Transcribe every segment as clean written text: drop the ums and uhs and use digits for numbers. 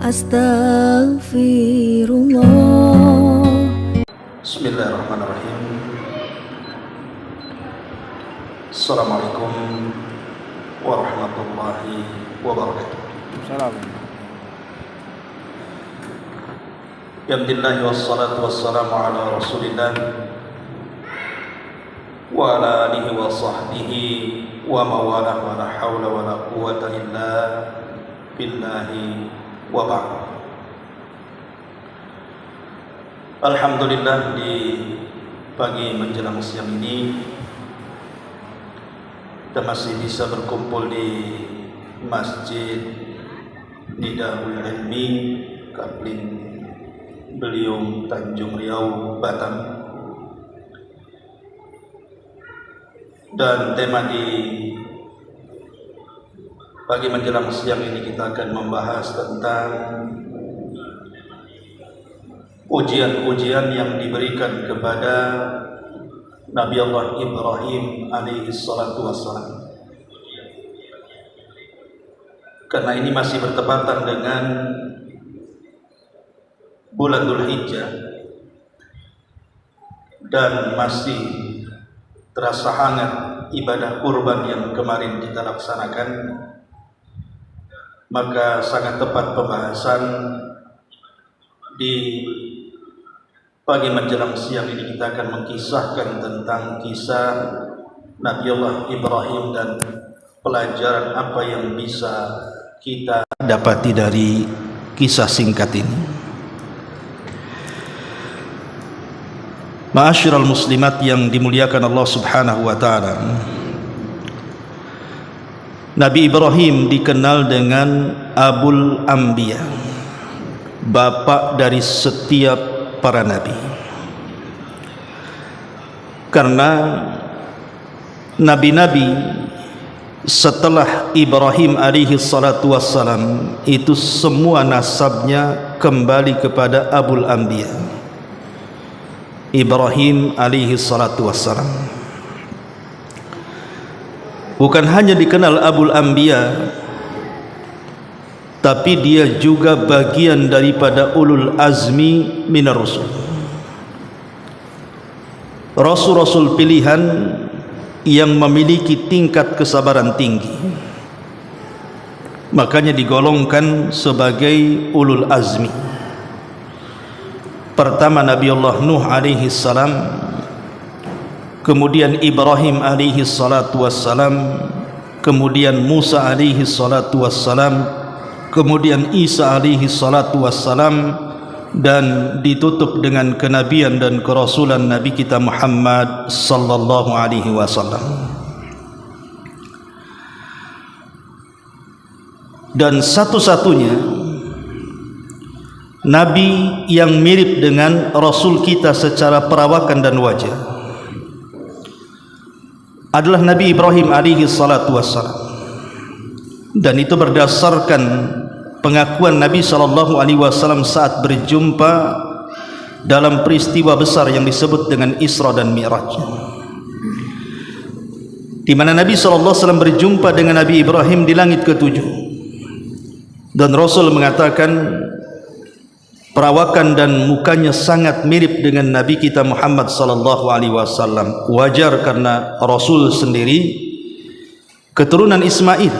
Astaghfirullah. Bismillahirrahmanirrahim. Assalamualaikum warahmatullahi wabarakatuh. Assalamualaikum. Alhamdulillah wassalatu wassalamu ala Rasulillah wa ala alihi wa sahbihi wa mawalah wa la hawla wa la quwwata illa billahi wa ba'd. Alhamdulillah, di pagi menjelang siang ini kita masih bisa berkumpul di Masjid Nidahul Ilmi Kapling Beliung, Tanjung Riau, Batam. Dan tema di pagi menjelang siang ini kita akan membahas tentang ujian-ujian yang diberikan kepada Nabi Allah Ibrahim alaihi salatu wassalam. Karena ini masih bertepatan dengan bulan Dzulhijjah dan masih terasa hangat ibadah kurban yang kemarin kita laksanakan, maka sangat tepat pembahasan di pagi menjelang siang ini. Kita akan mengisahkan tentang kisah Nabi Allah Ibrahim dan pelajaran apa yang bisa kita dapati dari kisah singkat ini. Ma'asyiral muslimat yang dimuliakan Allah Subhanahu wa taala. Nabi Ibrahim dikenal dengan Abul Anbiya, bapak dari setiap para nabi. Karena nabi-nabi setelah Ibrahim alaihi salatu wassalam itu semua nasabnya kembali kepada Abul Anbiya, Ibrahim alaihi salatu wassalam. Bukan hanya dikenal Abul Anbiya, tapi dia juga bagian daripada ulul azmi minar rusul, rasul-rasul pilihan yang memiliki tingkat kesabaran tinggi. Makanya digolongkan sebagai ulul azmi. Pertama Nabi Allah Nuh alaihi salam, kemudian Ibrahim alaihi salatu wassalam, kemudian Musa alaihi salatu wassalam, kemudian Isa alaihi salatu wassalam, dan ditutup dengan kenabian dan kerasulan Nabi kita Muhammad sallallahu alaihi wasallam. Dan satu-satunya Nabi yang mirip dengan Rasul kita secara perawakan dan wajah adalah Nabi Ibrahim alaihi salatu wassalam. Dan itu berdasarkan pengakuan Nabi sallallahu alaihi wasallam saat berjumpa dalam peristiwa besar yang disebut dengan Isra dan Mi'raj, di mana Nabi sallallahu alaihi wasallam berjumpa dengan Nabi Ibrahim di langit ketujuh. Dan Rasul mengatakan perawakan dan mukanya sangat mirip dengan Nabi kita Muhammad sallallahu alaihi wasallam. Wajar karena Rasul sendiri keturunan Ismail,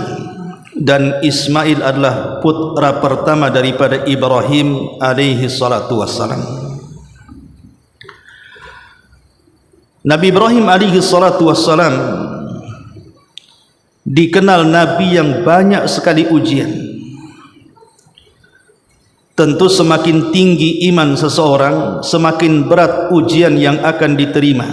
dan Ismail adalah putra pertama daripada Ibrahim alaihi salatu wassalam. Nabi Ibrahim alaihi salatu wassalam dikenal Nabi yang banyak sekali ujian. Tentu semakin tinggi iman seseorang, semakin berat ujian yang akan diterima.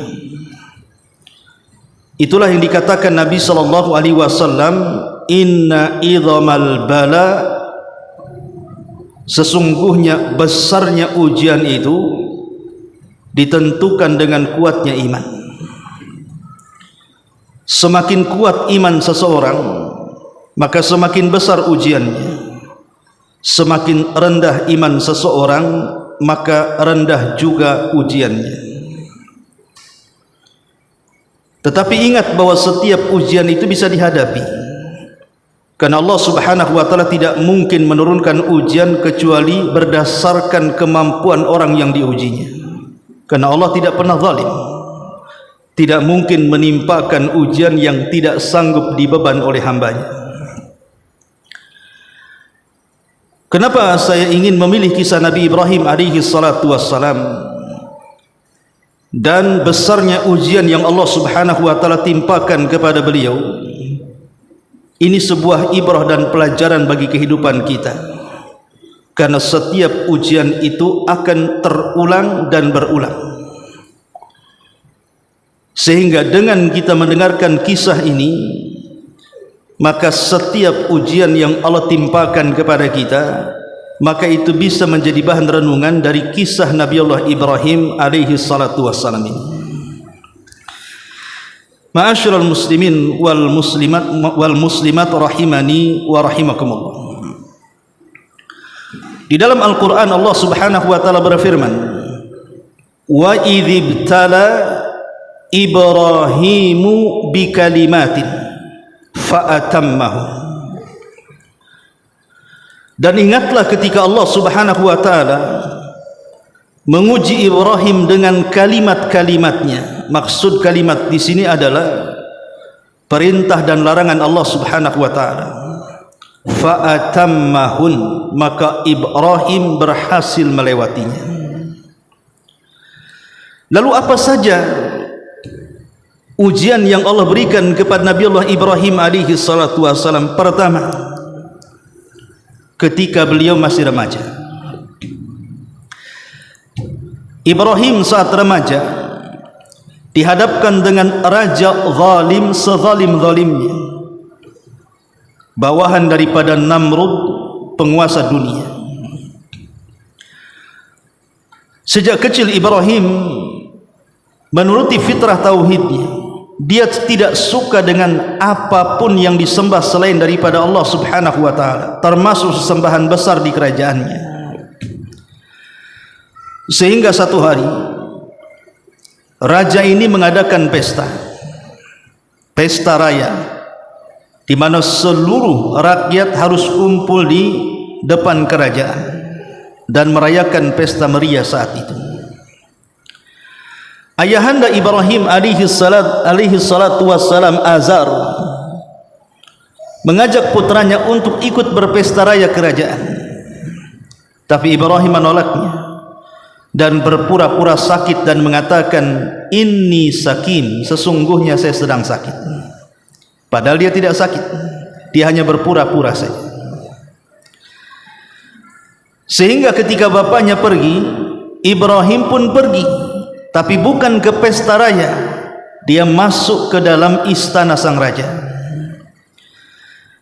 Itulah yang dikatakan Nabi sallallahu alaihi wasallam, inna idhamal bala, sesungguhnya besarnya ujian itu ditentukan dengan kuatnya iman. Semakin kuat iman seseorang, maka semakin besar ujiannya. Semakin rendah iman seseorang, maka rendah juga ujiannya. Tetapi ingat bahwa setiap ujian itu bisa dihadapi. Karena Allah Subhanahu wa taala tidak mungkin menurunkan ujian kecuali berdasarkan kemampuan orang yang diujinya. Karena Allah tidak pernah zalim. Tidak mungkin menimpakan ujian yang tidak sanggup dibeban oleh hambanya. Kenapa saya ingin memilih kisah Nabi Ibrahim alaihi salatu wassalam dan besarnya ujian yang Allah Subhanahu wa taala timpakan kepada beliau? Ini sebuah ibrah dan pelajaran bagi kehidupan kita. Karena setiap ujian itu akan terulang dan berulang. Sehingga dengan kita mendengarkan kisah ini, maka setiap ujian yang Allah timpakan kepada kita, maka itu bisa menjadi bahan renungan dari kisah Nabi Allah Ibrahim alaihi salatu wassalam ini. Ma'asyiral muslimin wal muslimat rahimani wa rahimakumullah. Di dalam Al-Qur'an Allah Subhanahu wa taala berfirman, "Wa idzibtala Ibrahimu bikalimatin fa'atammahum." Dan ingatlah ketika Allah Subhanahu wa taala menguji Ibrahim dengan kalimat-kalimatnya. Maksud kalimat di sini adalah perintah dan larangan Allah Subhanahu wa taala. Fa'atammahun, maka Ibrahim berhasil melewatinya. Lalu apa saja ujian yang Allah berikan kepada Nabi Allah Ibrahim alaihi salatu wassalam? Pertama, ketika beliau masih remaja. Ibrahim saat remaja dihadapkan dengan raja zalim sezalim-zalimnya, bawahan daripada Namrud, penguasa dunia. Sejak kecil Ibrahim menuruti fitrah tauhidnya. Dia tidak suka dengan apapun yang disembah selain daripada Allah Subhanahu wa taala, termasuk sesembahan besar di kerajaannya. Sehingga satu hari raja ini mengadakan pesta raya, di mana seluruh rakyat harus kumpul di depan kerajaan dan merayakan pesta meriah saat itu. Ayahanda Ibrahim alaihi salatu wassalam Azar mengajak putranya untuk ikut berpesta raya kerajaan, tapi Ibrahim menolaknya dan berpura-pura sakit dan mengatakan, "Inni sakim," sesungguhnya saya sedang sakit. Padahal dia tidak sakit, dia hanya berpura-pura saja. Sehingga ketika bapaknya pergi, Ibrahim pun pergi, tapi bukan ke pesta raya. Dia masuk ke dalam istana sang raja,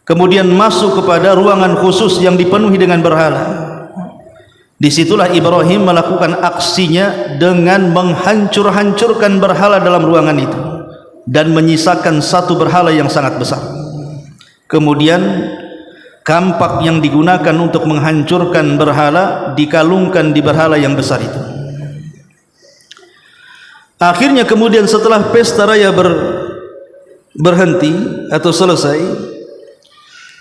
kemudian masuk kepada ruangan khusus yang dipenuhi dengan berhala. Disitulah Ibrahim melakukan aksinya dengan menghancur-hancurkan berhala dalam ruangan itu dan menyisakan satu berhala yang sangat besar. Kemudian kampak yang digunakan untuk menghancurkan berhala dikalungkan di berhala yang besar itu. Akhirnya kemudian setelah pesta raya berhenti atau selesai,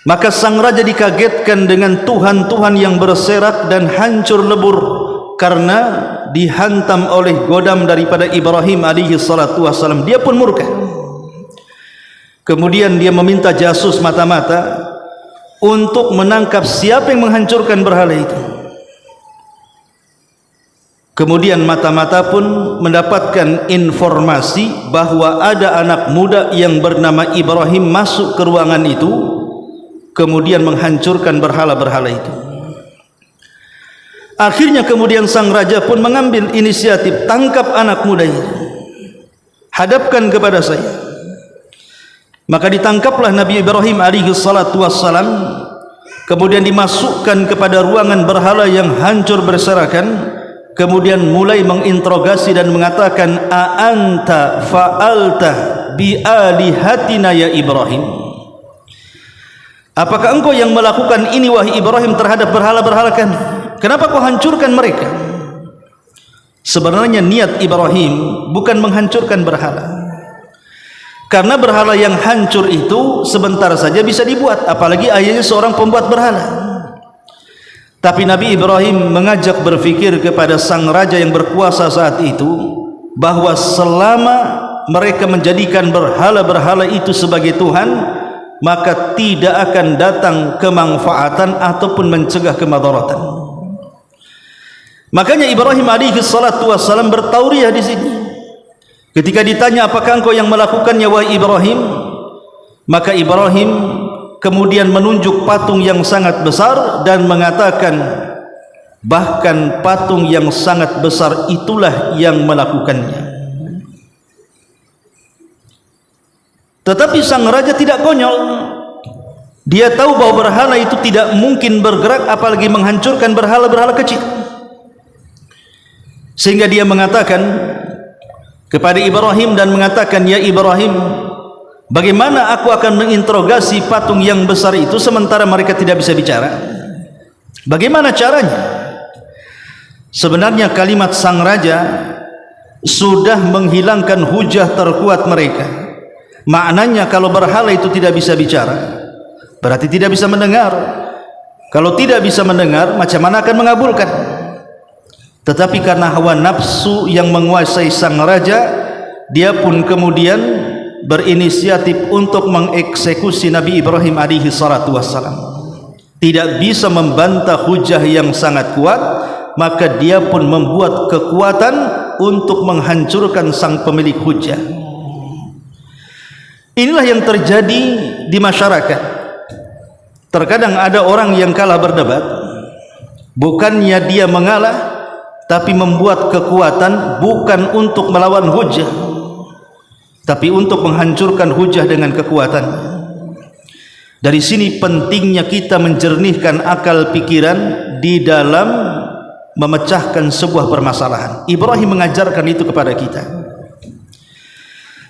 maka sang raja dikagetkan dengan tuhan-tuhan yang berserak dan hancur lebur karena dihantam oleh godam daripada Ibrahim alaihi salatu wassalam. Dia pun murka. Kemudian dia meminta jasus mata-mata untuk menangkap siapa yang menghancurkan berhala itu. Kemudian mata-mata pun mendapatkan informasi bahwa ada anak muda yang bernama Ibrahim masuk ke ruangan itu, kemudian menghancurkan berhala-berhala itu. Akhirnya kemudian sang raja pun mengambil inisiatif, tangkap anak muda itu, hadapkan kepada saya. Maka ditangkaplah Nabi Ibrahim alaihi salatu wassalam, kemudian dimasukkan kepada ruangan berhala yang hancur berserakan, kemudian mulai menginterogasi dan mengatakan, "A anta fa'alta bi alihatina ya Ibrahim?" Apakah engkau yang melakukan ini wahai Ibrahim terhadap berhala-berhala kami? Kenapa kau hancurkan mereka? Sebenarnya niat Ibrahim bukan menghancurkan berhala, Karena berhala yang hancur itu sebentar saja bisa dibuat, apalagi ayahnya seorang pembuat berhala. Tapi Nabi Ibrahim mengajak berfikir kepada sang raja yang berkuasa saat itu, bahwa selama mereka menjadikan berhala-berhala itu sebagai Tuhan, maka tidak akan datang kemanfaatan ataupun mencegah kemudaratan. Makanya Ibrahim alaihi salatu wassalam bertauriah di sini. Ketika ditanya, apakah engkau yang melakukannya wahai Ibrahim? Maka Ibrahim kemudian menunjuk patung yang sangat besar dan mengatakan, bahkan patung yang sangat besar itulah yang melakukannya. Tetapi sang raja tidak konyol. Dia tahu bahwa berhala itu tidak mungkin bergerak, apalagi menghancurkan berhala-berhala kecil. Sehingga dia mengatakan kepada Ibrahim dan mengatakan, ya Ibrahim, bagaimana aku akan menginterogasi patung yang besar itu sementara mereka tidak bisa bicara? Bagaimana caranya? Sebenarnya kalimat sang raja sudah menghilangkan hujah terkuat mereka. Maknanya kalau berhala itu tidak bisa bicara, berarti tidak bisa mendengar. Kalau tidak bisa mendengar, macam mana akan mengabulkan? Tetapi karena hawa nafsu yang menguasai sang raja, dia pun kemudian berinisiatif untuk mengeksekusi Nabi Ibrahim alaihi salatu wassalam. Tidak bisa membantah hujah yang sangat kuat, maka dia pun membuat kekuatan untuk menghancurkan sang pemilik hujah. Inilah yang terjadi di masyarakat. Terkadang ada orang yang kalah berdebat, bukannya dia mengalah, tapi membuat kekuatan bukan untuk melawan hujah, tapi untuk menghancurkan hujah dengan kekuatan. Dari sini pentingnya kita menjernihkan akal pikiran di dalam memecahkan sebuah permasalahan. Ibrahim mengajarkan itu kepada kita.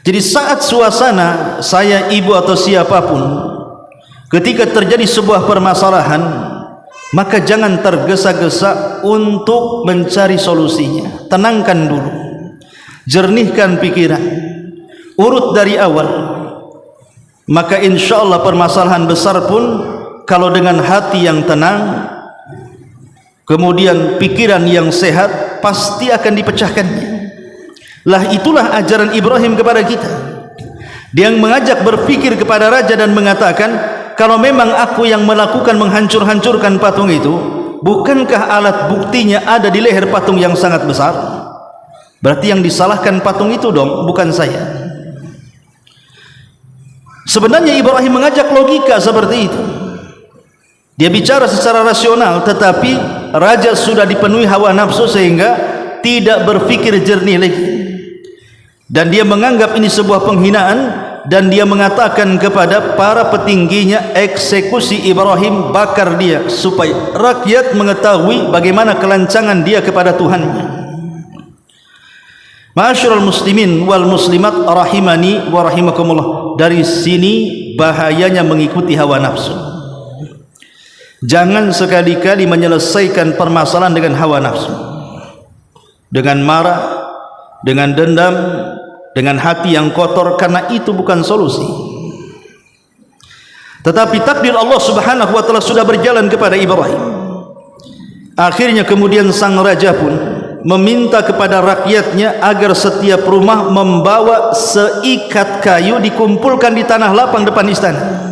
Jadi saat suasana, saya, ibu atau siapapun, ketika terjadi sebuah permasalahan, maka jangan tergesa-gesa untuk mencari solusinya. Tenangkan dulu, jernihkan pikiran, urut dari awal. Maka insya Allah permasalahan besar pun kalau dengan hati yang tenang, kemudian pikiran yang sehat, pasti akan dipecahkannya. Lah itulah ajaran Ibrahim kepada kita. Dia yang mengajak berpikir kepada raja dan mengatakan, kalau memang aku yang melakukan menghancur-hancurkan patung itu, bukankah alat buktinya ada di leher patung yang sangat besar? Berarti yang disalahkan patung itu dong, bukan saya. Sebenarnya Ibrahim mengajak logika seperti itu. Dia bicara secara rasional, tetapi raja sudah dipenuhi hawa nafsu sehingga tidak berpikir jernih lagi. Dan dia menganggap ini sebuah penghinaan, dan dia mengatakan kepada para petingginya, eksekusi Ibrahim, bakar dia, supaya rakyat mengetahui bagaimana kelancangan dia kepada Tuhannya. Ma'asyiral muslimin wal muslimat rahimani wa rahimakumullah. Dari sini bahayanya mengikuti hawa nafsu. Jangan sekali-kali menyelesaikan permasalahan dengan hawa nafsu, dengan marah, dengan dendam, dengan hati yang kotor, karena itu bukan solusi. Tetapi takdir Allah subhanahu wa ta'ala sudah berjalan kepada Ibrahim. Akhirnya kemudian sang raja pun meminta kepada rakyatnya agar setiap rumah membawa seikat kayu dikumpulkan di tanah lapang depan istana.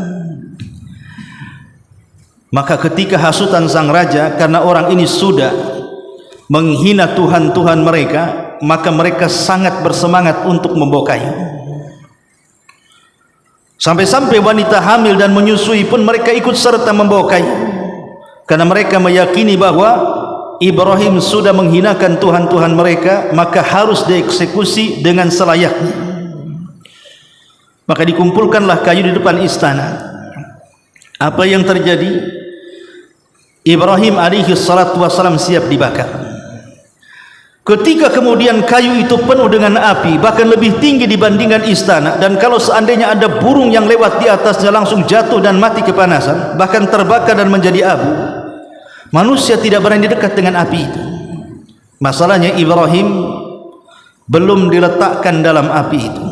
Maka ketika hasutan sang raja karena orang ini sudah menghina Tuhan-Tuhan mereka, maka mereka sangat bersemangat untuk membawa kayu. Sampai-sampai wanita hamil dan menyusui pun mereka ikut serta membawa kayu, karena mereka meyakini bahwa Ibrahim sudah menghinakan Tuhan-Tuhan mereka, maka harus dieksekusi dengan selayaknya. Maka dikumpulkanlah kayu di depan istana. Apa yang terjadi? Ibrahim alaihi salatu wassalam siap dibakar. Ketika kemudian kayu itu penuh dengan api, bahkan lebih tinggi dibandingkan istana, dan kalau seandainya ada burung yang lewat di atasnya langsung jatuh dan mati kepanasan, bahkan terbakar dan menjadi abu. Manusia tidak berani dekat dengan api itu. Masalahnya Ibrahim belum diletakkan dalam api itu.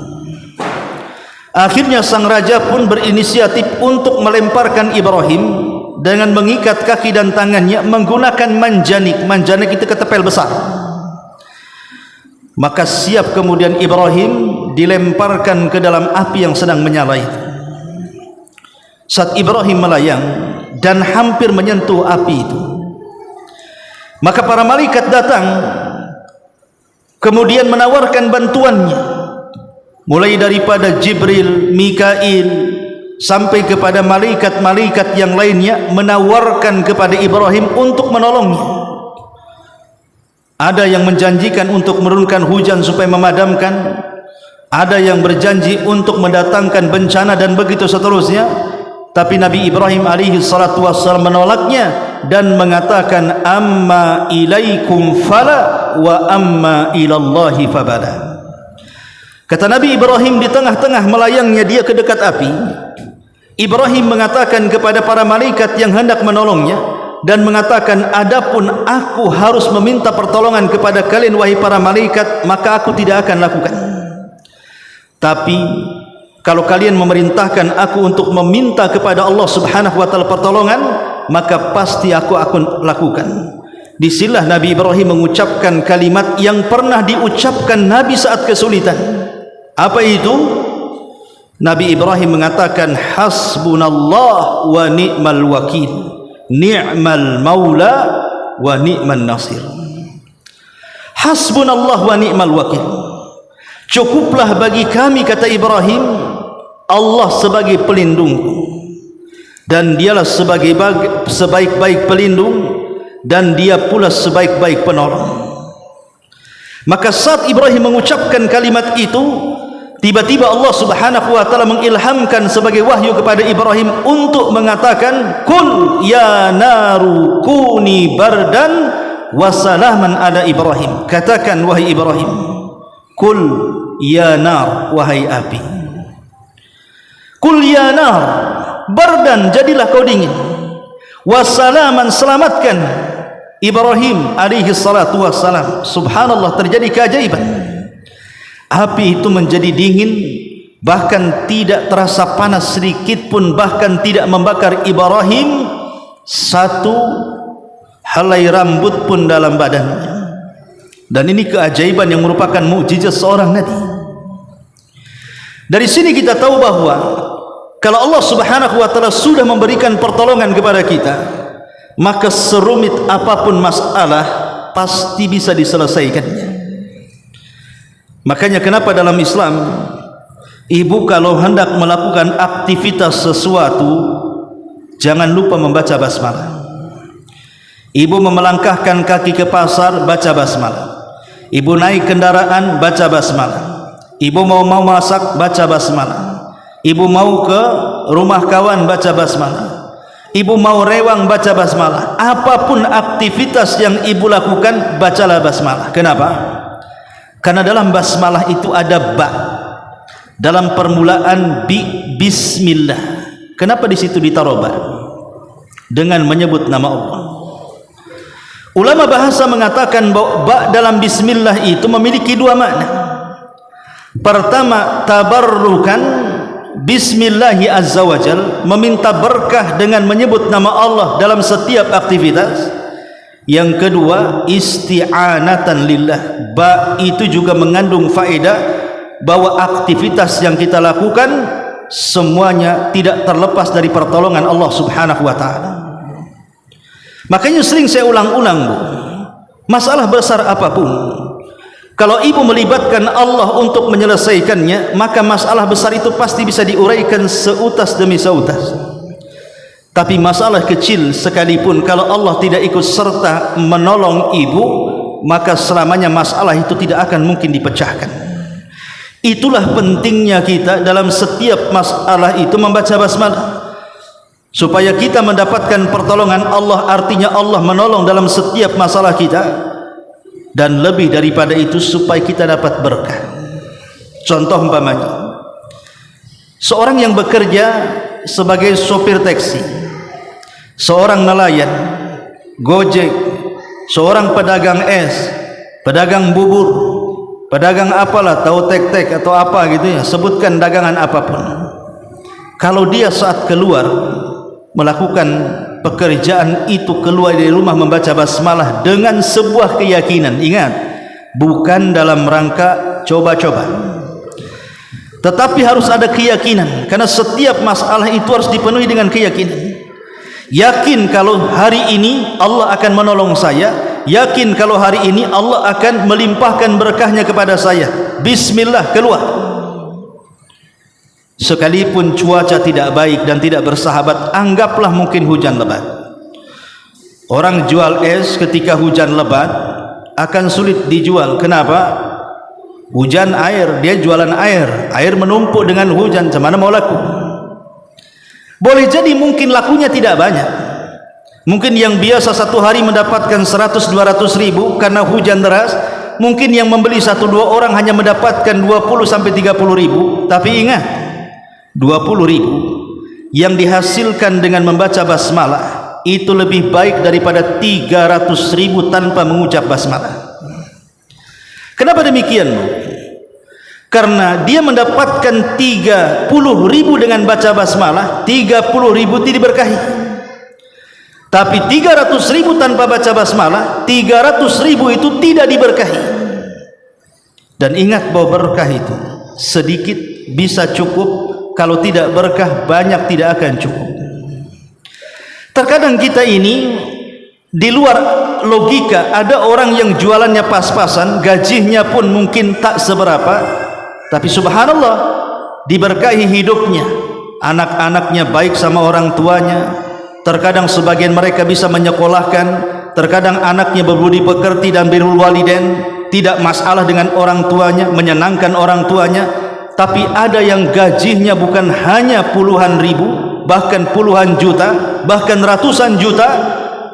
Akhirnya sang raja pun berinisiatif untuk melemparkan Ibrahim dengan mengikat kaki dan tangannya menggunakan manjanik. Manjanik itu ketepel besar. Maka siap kemudian Ibrahim dilemparkan ke dalam api yang sedang menyala itu. Saat Ibrahim melayang dan hampir menyentuh api itu, maka para malaikat datang kemudian menawarkan bantuannya, mulai daripada Jibril, Mikail sampai kepada malaikat-malaikat yang lainnya menawarkan kepada Ibrahim untuk menolongnya. Ada yang menjanjikan untuk menurunkan hujan supaya memadamkan, ada yang berjanji untuk mendatangkan bencana dan begitu seterusnya. Tapi Nabi Ibrahim alaihi salatu wassalam menolaknya dan mengatakan, amma ilaikum fala wa amma ilallahi fabada. Kata Nabi Ibrahim di tengah-tengah melayangnya dia ke dekat api, Ibrahim mengatakan kepada para malaikat yang hendak menolongnya dan mengatakan, adapun aku harus meminta pertolongan kepada kalian wahai para malaikat, maka aku tidak akan lakukan. Tapi kalau kalian memerintahkan aku untuk meminta kepada Allah Subhanahu wa taala pertolongan, maka pasti aku akan lakukan. Disinilah Nabi Ibrahim mengucapkan kalimat yang pernah diucapkan Nabi saat kesulitan. Apa itu? Nabi Ibrahim mengatakan, hasbunallah wa ni'mal wakil, ni'mal maula wa ni'man nasir. Hasbunallah wa ni'mal wakil, cukuplah bagi kami, kata Ibrahim, Allah sebagai pelindungku, dan dialah sebaik-baik pelindung, dan dia pula sebaik-baik penolong. Maka saat Ibrahim mengucapkan kalimat itu, tiba-tiba Allah Subhanahu wa taala mengilhamkan sebagai wahyu kepada Ibrahim untuk mengatakan, kul ya naru kuni bardan wa salaman ala Ibrahim. Katakan wahai Ibrahim, kul ya nar, wahai api, kul ya nar, bardan, jadilah kau dingin, wasalaman, selamatkan Ibrahim alaihi salatu wassalam. Subhanallah, terjadi keajaiban. Api itu menjadi dingin, bahkan tidak terasa panas sedikit pun, bahkan tidak membakar Ibrahim satu helai rambut pun dalam badannya. Dan ini keajaiban yang merupakan mukjizat seorang nabi. Dari sini kita tahu bahwa kalau Allah Subhanahu wa taala sudah memberikan pertolongan kepada kita, maka serumit apapun masalah pasti bisa diselesaikannya. Makanya kenapa dalam Islam, ibu kalau hendak melakukan aktivitas sesuatu, jangan lupa membaca basmalah. Ibu melangkahkan kaki ke pasar, baca basmalah. Ibu naik kendaraan, baca basmalah. Ibu mau masak, baca basmalah. Ibu mau ke rumah kawan, baca basmalah. Ibu mau rewang, baca basmalah. Apapun aktivitas yang ibu lakukan, bacalah basmalah. Kenapa? Karena dalam basmalah itu ada ba. Dalam permulaan bismillah. Kenapa di situ ditaruh ba? Dengan menyebut nama Allah. Ulama bahasa mengatakan bahwa ba dalam bismillah itu memiliki dua makna. Pertama, tabarrukan, bismillahi azza wajal, meminta berkah dengan menyebut nama Allah dalam setiap aktivitas. Yang kedua, isti'anatan lillah. Ba itu juga mengandung faedah bahwa aktivitas yang kita lakukan semuanya tidak terlepas dari pertolongan Allah Subhanahu wa taala. Makanya sering saya ulang-ulang, Bu, masalah besar apapun, kalau ibu melibatkan Allah untuk menyelesaikannya, maka masalah besar itu pasti bisa diuraikan seutas demi seutas. Tapi masalah kecil sekalipun, kalau Allah tidak ikut serta menolong ibu, maka selamanya masalah itu tidak akan mungkin dipecahkan. Itulah pentingnya kita dalam setiap masalah itu membaca basmalah, supaya kita mendapatkan pertolongan Allah. Artinya Allah menolong dalam setiap masalah kita, dan lebih daripada itu supaya kita dapat berkah. Contoh umpamanya, seorang yang bekerja sebagai sopir taksi, seorang nelayan, gojek, seorang pedagang es, pedagang bubur, pedagang apalah, tahu tek-tek atau apa gitu ya, sebutkan dagangan apapun. Kalau dia saat keluar melakukan pekerjaan itu, keluar dari rumah membaca basmalah dengan sebuah keyakinan, ingat, bukan dalam rangka coba-coba, tetapi harus ada keyakinan, karena setiap masalah itu harus dipenuhi dengan keyakinan. Yakin kalau hari ini Allah akan menolong saya, yakin kalau hari ini Allah akan melimpahkan berkahnya kepada saya, bismillah, keluar. Sekalipun cuaca tidak baik dan tidak bersahabat, anggaplah mungkin hujan lebat. Orang jual es ketika hujan lebat akan sulit dijual. Kenapa? Hujan air, dia jualan air, air menumpuk dengan hujan, macam mana mau laku? Boleh jadi mungkin lakunya tidak banyak, mungkin yang biasa satu hari mendapatkan 100-200 ribu karena hujan deras, mungkin yang membeli 1-2 orang hanya mendapatkan 20-30 ribu. Tapi ingat, 20 ribu yang dihasilkan dengan membaca basmalah itu lebih baik daripada 300 ribu tanpa mengucap basmalah. Kenapa demikian? Karena dia mendapatkan 30 ribu dengan baca basmalah, 30 ribu tidak diberkahi. Tapi 300 ribu tanpa baca basmalah, 300 ribu itu tidak diberkahi. Dan ingat bahwa berkah itu sedikit bisa cukup, kalau tidak berkah banyak tidak akan cukup. Terkadang kita ini di luar logika, ada orang yang jualannya pas-pasan, gajinya pun mungkin tak seberapa, tapi subhanallah diberkahi hidupnya, anak-anaknya baik sama orang tuanya. Terkadang sebagian mereka bisa menyekolahkan, terkadang anaknya berbudi pekerti dan birrul walidain, tidak masalah dengan orang tuanya, menyenangkan orang tuanya. Tapi ada yang gajinya bukan hanya puluhan ribu, bahkan puluhan juta, bahkan ratusan juta,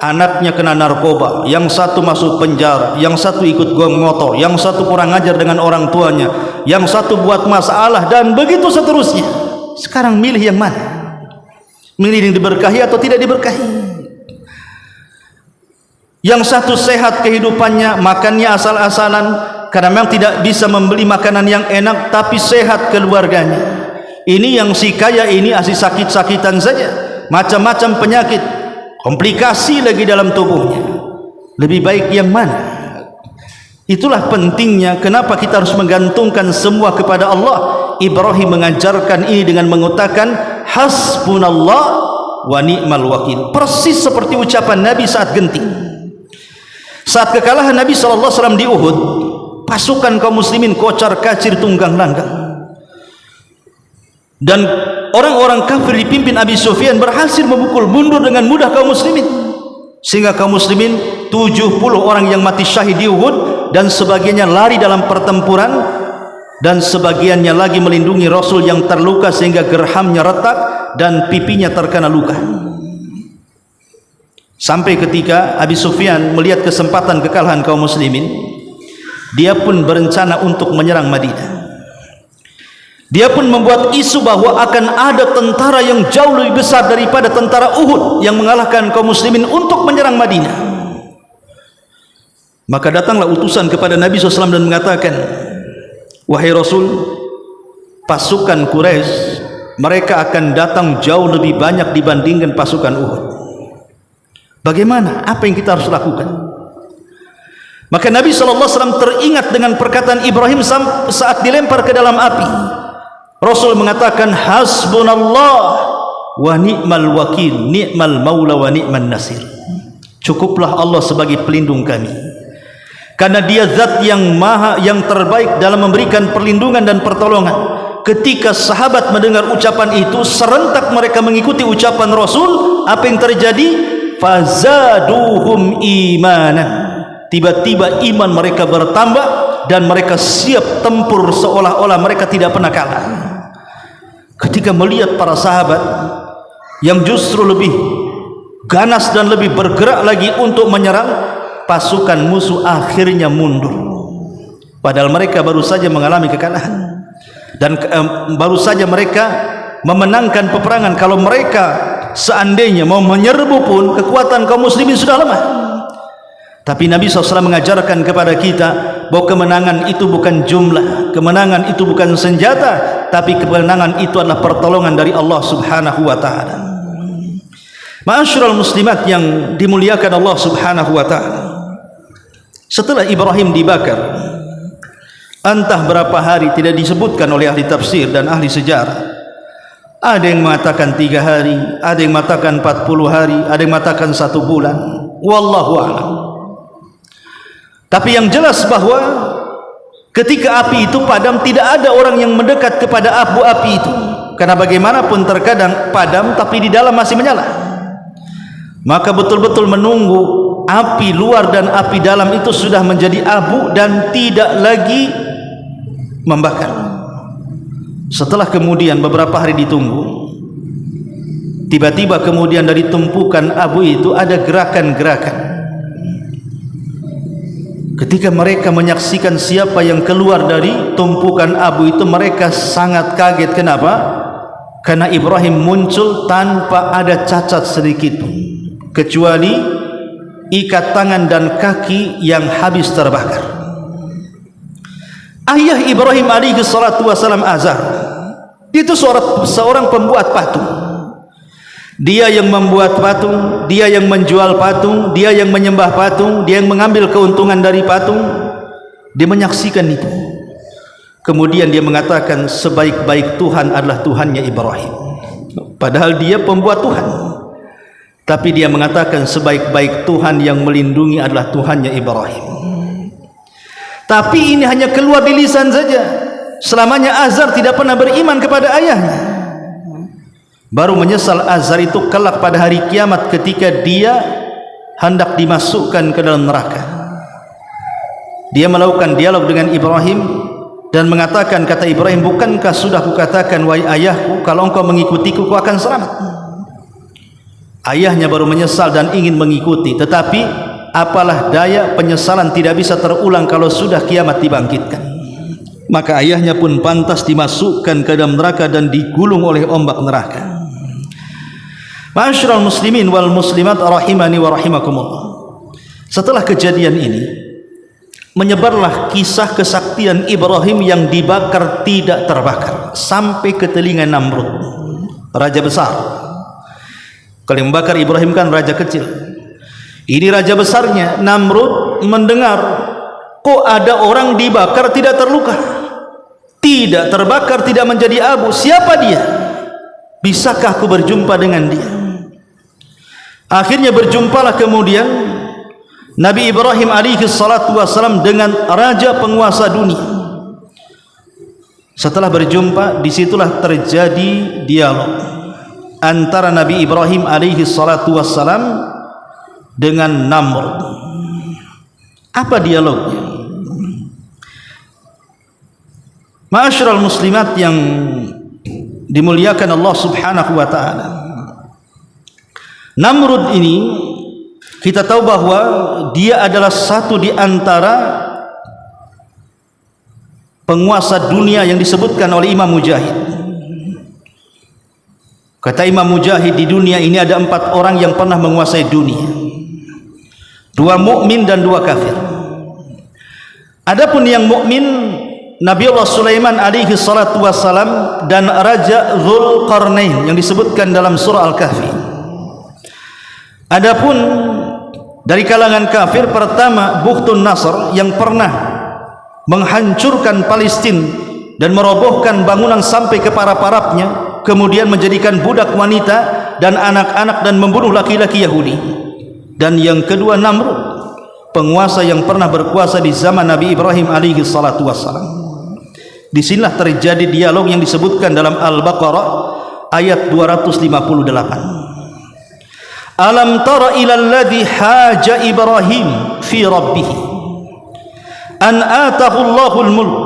anaknya kena narkoba, yang satu masuk penjara, yang satu ikut geng motor, yang satu kurang ajar dengan orang tuanya, yang satu buat masalah, dan begitu seterusnya. Sekarang milih yang mana? Milih yang diberkahi atau tidak diberkahi? Yang satu sehat kehidupannya, makannya asal-asalan karena memang tidak bisa membeli makanan yang enak, tapi sehat keluarganya. Ini yang si kaya ini asli sakit-sakitan saja, macam-macam penyakit, komplikasi lagi dalam tubuhnya. Lebih baik yang mana? Itulah pentingnya kenapa kita harus menggantungkan semua kepada Allah. Ibrahim mengajarkan ini dengan mengutakan hasbunallah wa ni'mal wakil, persis seperti ucapan Nabi saat genting. Saat kekalahan Nabi SAW di Uhud, pasukan kaum muslimin kocar kacir, tunggang langgang, dan orang-orang kafir dipimpin Abi Sufyan berhasil memukul mundur dengan mudah kaum muslimin, sehingga kaum muslimin 70 orang yang mati syahid di Uhud, dan sebagiannya lari dalam pertempuran, dan sebagiannya lagi melindungi Rasul yang terluka sehingga gerhamnya retak dan pipinya terkena luka. Sampai ketika Abi Sufyan melihat kesempatan kekalahan kaum muslimin, dia pun berencana untuk menyerang Madinah. Dia pun membuat isu bahwa akan ada tentara yang jauh lebih besar daripada tentara Uhud yang mengalahkan kaum muslimin untuk menyerang Madinah. Maka datanglah utusan kepada Nabi SAW dan mengatakan, wahai Rasul, pasukan Quraisy mereka akan datang jauh lebih banyak dibandingkan pasukan Uhud. Bagaimana? Apa yang kita harus lakukan? Maka Nabi SAW teringat dengan perkataan Ibrahim saat dilempar ke dalam api. Rasul mengatakan hasbunallah wa ni'mal wakil, ni'mal maula wa ni'man nasir. Cukuplah Allah sebagai pelindung kami, karena dia zat yang maha, yang terbaik dalam memberikan perlindungan dan pertolongan. Ketika sahabat mendengar ucapan itu, serentak mereka mengikuti ucapan Rasul. Apa yang terjadi? Fazaduhum imanan. Tiba-tiba iman mereka bertambah dan mereka siap tempur seolah-olah mereka tidak pernah kalah. Ketika melihat para sahabat yang justru lebih ganas dan lebih bergerak lagi untuk menyerang, pasukan musuh akhirnya mundur, padahal mereka baru saja mengalami kekalahan, dan baru saja mereka memenangkan peperangan. Kalau mereka seandainya mau menyerbu pun, kekuatan kaum muslimin sudah lemah. Tapi Nabi SAW mengajarkan kepada kita bahwa kemenangan itu bukan jumlah, kemenangan itu bukan senjata, tapi kemenangan itu adalah pertolongan dari Allah Subhanahu wa ta'ala. Ma'asyiral muslimat yang dimuliakan Allah Subhanahu wa ta'ala, setelah Ibrahim dibakar, entah berapa hari tidak disebutkan oleh ahli tafsir dan ahli sejarah. Ada yang mengatakan 3 hari, ada yang mengatakan 40 hari, ada yang mengatakan 1 bulan. Wallahu a'lam. Tapi yang jelas bahwa ketika api itu padam, tidak ada orang yang mendekat kepada api itu, karena bagaimanapun terkadang padam tapi di dalam masih menyala. Maka betul-betul menunggu api luar dan api dalam itu sudah menjadi abu dan tidak lagi membakar. Setelah kemudian beberapa hari ditunggu, tiba-tiba kemudian dari tumpukan abu itu ada gerakan-gerakan. Ketika mereka menyaksikan siapa yang keluar dari tumpukan abu itu, mereka sangat kaget. Kenapa? Karena Ibrahim muncul tanpa ada cacat sedikit pun, kecuali ikat tangan dan kaki yang habis terbakar. Ayah Ibrahim alaihi salatu wasalam, Azar, itu seorang pembuat patung. Dia yang membuat patung, dia yang menjual patung, dia yang menyembah patung, dia yang mengambil keuntungan dari patung. Dia menyaksikan itu. Kemudian dia mengatakan sebaik-baik Tuhan adalah Tuhannya Ibrahim. Padahal dia pembuat Tuhan, tapi dia mengatakan sebaik-baik Tuhan yang melindungi adalah Tuhannya Ibrahim. Tapi ini hanya keluar di lisan saja. Selamanya Azar tidak pernah beriman kepada ayahnya. Baru menyesal Azar itu kelak pada hari kiamat ketika dia hendak dimasukkan ke dalam neraka. Dia melakukan dialog dengan Ibrahim dan mengatakan, kata Ibrahim, bukankah sudah kukatakan wahai ayahku, kalau engkau mengikutiku kau akan selamat. Ayahnya baru menyesal dan ingin mengikuti, tetapi apalah daya, penyesalan tidak bisa terulang kalau sudah kiamat dibangkitkan. Maka ayahnya pun pantas dimasukkan ke dalam neraka dan digulung oleh ombak neraka. Ma'asyiral muslimin wal muslimat rahimani wa rahimakumullah. Setelah kejadian ini, menyebarlah kisah kesaktian Ibrahim yang dibakar tidak terbakar sampai ke telinga Namrud, raja besar. Kalau yang membakar Ibrahim kan raja kecil, ini raja besarnya. Namrud mendengar, kok ada orang dibakar tidak terluka, tidak terbakar, tidak menjadi abu. Siapa dia? Bisakah aku berjumpa dengan dia? Akhirnya berjumpalah kemudian Nabi Ibrahim alaihi salatu wasalam dengan raja penguasa dunia. Setelah berjumpa, disitulah terjadi dialog antara Nabi Ibrahim alaihi salatu wasalam dengan Namrud. Apa dialognya? Ma'asyiral muslimat yang dimuliakan Allah Subhanahu wa ta'ala, Namrud ini kita tahu bahwa dia adalah satu di antara penguasa dunia yang disebutkan oleh Imam Mujahid. Kata Imam Mujahid, di dunia ini ada 4 orang yang pernah menguasai dunia, 2 mukmin dan 2 kafir. Adapun yang mukmin, Nabi Allah Sulaiman alaihi salatu wassalam dan Raja Dzulqarnain yang disebutkan dalam surah Al-Kahfi. Adapun dari kalangan kafir, pertama Bukhtun Nasr yang pernah menghancurkan Palestina dan merobohkan bangunan sampai ke para-parapnya, kemudian menjadikan budak wanita dan anak-anak dan membunuh laki-laki Yahudi. Dan yang kedua Namrud, penguasa yang pernah berkuasa di zaman Nabi Ibrahim alaihi salatu wassalam. Disinilah terjadi dialog yang disebutkan dalam Al-Baqarah ayat 258. Alam tara ilal ladzi haja Ibrahim fi rabbih an atahu Allahul mulk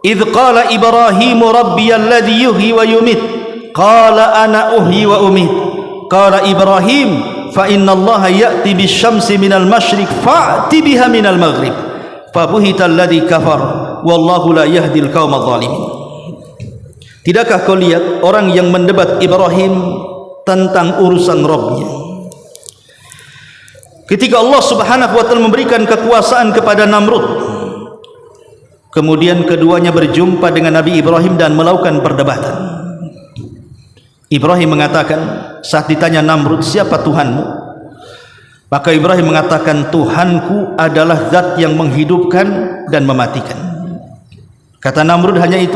idh qala Ibrahim rabbiyal ladzi yuhyi wa yumit qala ana uhyi wa umit qala Ibrahim fa inna Allah ya'ti bisyamsi minal masyriq fa'ti biha minal maghrib fabuhital ladzi kafar wallahu la yahdil qaumadh dhalimin. Tidakkah kau lihat orang yang mendebat Ibrahim tentang urusan Rabbnya ketika Allah Subhanahu wa taala memberikan kekuasaan kepada Namrud, kemudian keduanya berjumpa dengan Nabi Ibrahim dan melakukan perdebatan. Ibrahim mengatakan, saat ditanya Namrud, siapa Tuhanmu? Maka Ibrahim mengatakan, Tuhanku adalah zat yang menghidupkan dan mematikan. Kata Namrud, hanya itu?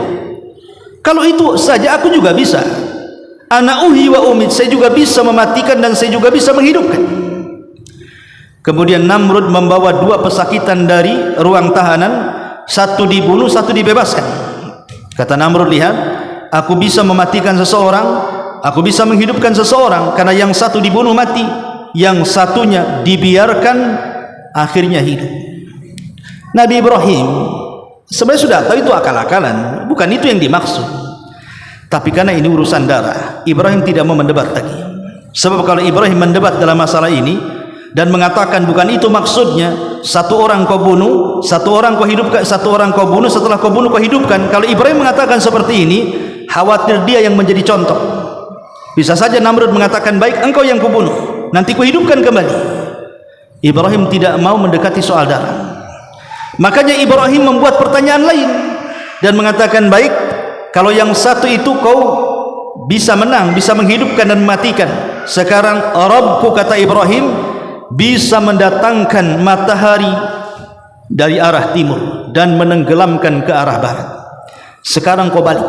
Kalau itu saja aku juga bisa. Ana uhi wa umid, saya juga bisa mematikan dan saya juga bisa menghidupkan. Kemudian Namrud membawa dua pesakitan dari ruang tahanan, satu dibunuh, satu dibebaskan. Kata Namrud, lihat, aku bisa mematikan seseorang, aku bisa menghidupkan seseorang, karena yang satu dibunuh mati, yang satunya dibiarkan akhirnya hidup. Nabi Ibrahim sebenarnya sudah tahu itu akal-akalan, bukan itu yang dimaksud. Tapi karena ini urusan darah, Ibrahim tidak mau mendebat lagi. Sebab kalau Ibrahim mendebat dalam masalah ini dan mengatakan bukan itu maksudnya, satu orang kau bunuh, satu orang kau hidupkan, satu orang kau bunuh, setelah kau bunuh kau hidupkan. Kalau Ibrahim mengatakan seperti ini, khawatir dia yang menjadi contoh. Bisa saja Namrud mengatakan, baik engkau yang kubunuh, nanti kuhidupkan kembali. Ibrahim tidak mau mendekati soal darah. Makanya Ibrahim membuat pertanyaan lain dan mengatakan, baik, kalau yang satu itu kau bisa menang, bisa menghidupkan dan mematikan. Sekarang Rabbku, kata Ibrahim, bisa mendatangkan matahari dari arah timur dan menenggelamkan ke arah barat. Sekarang kau balik,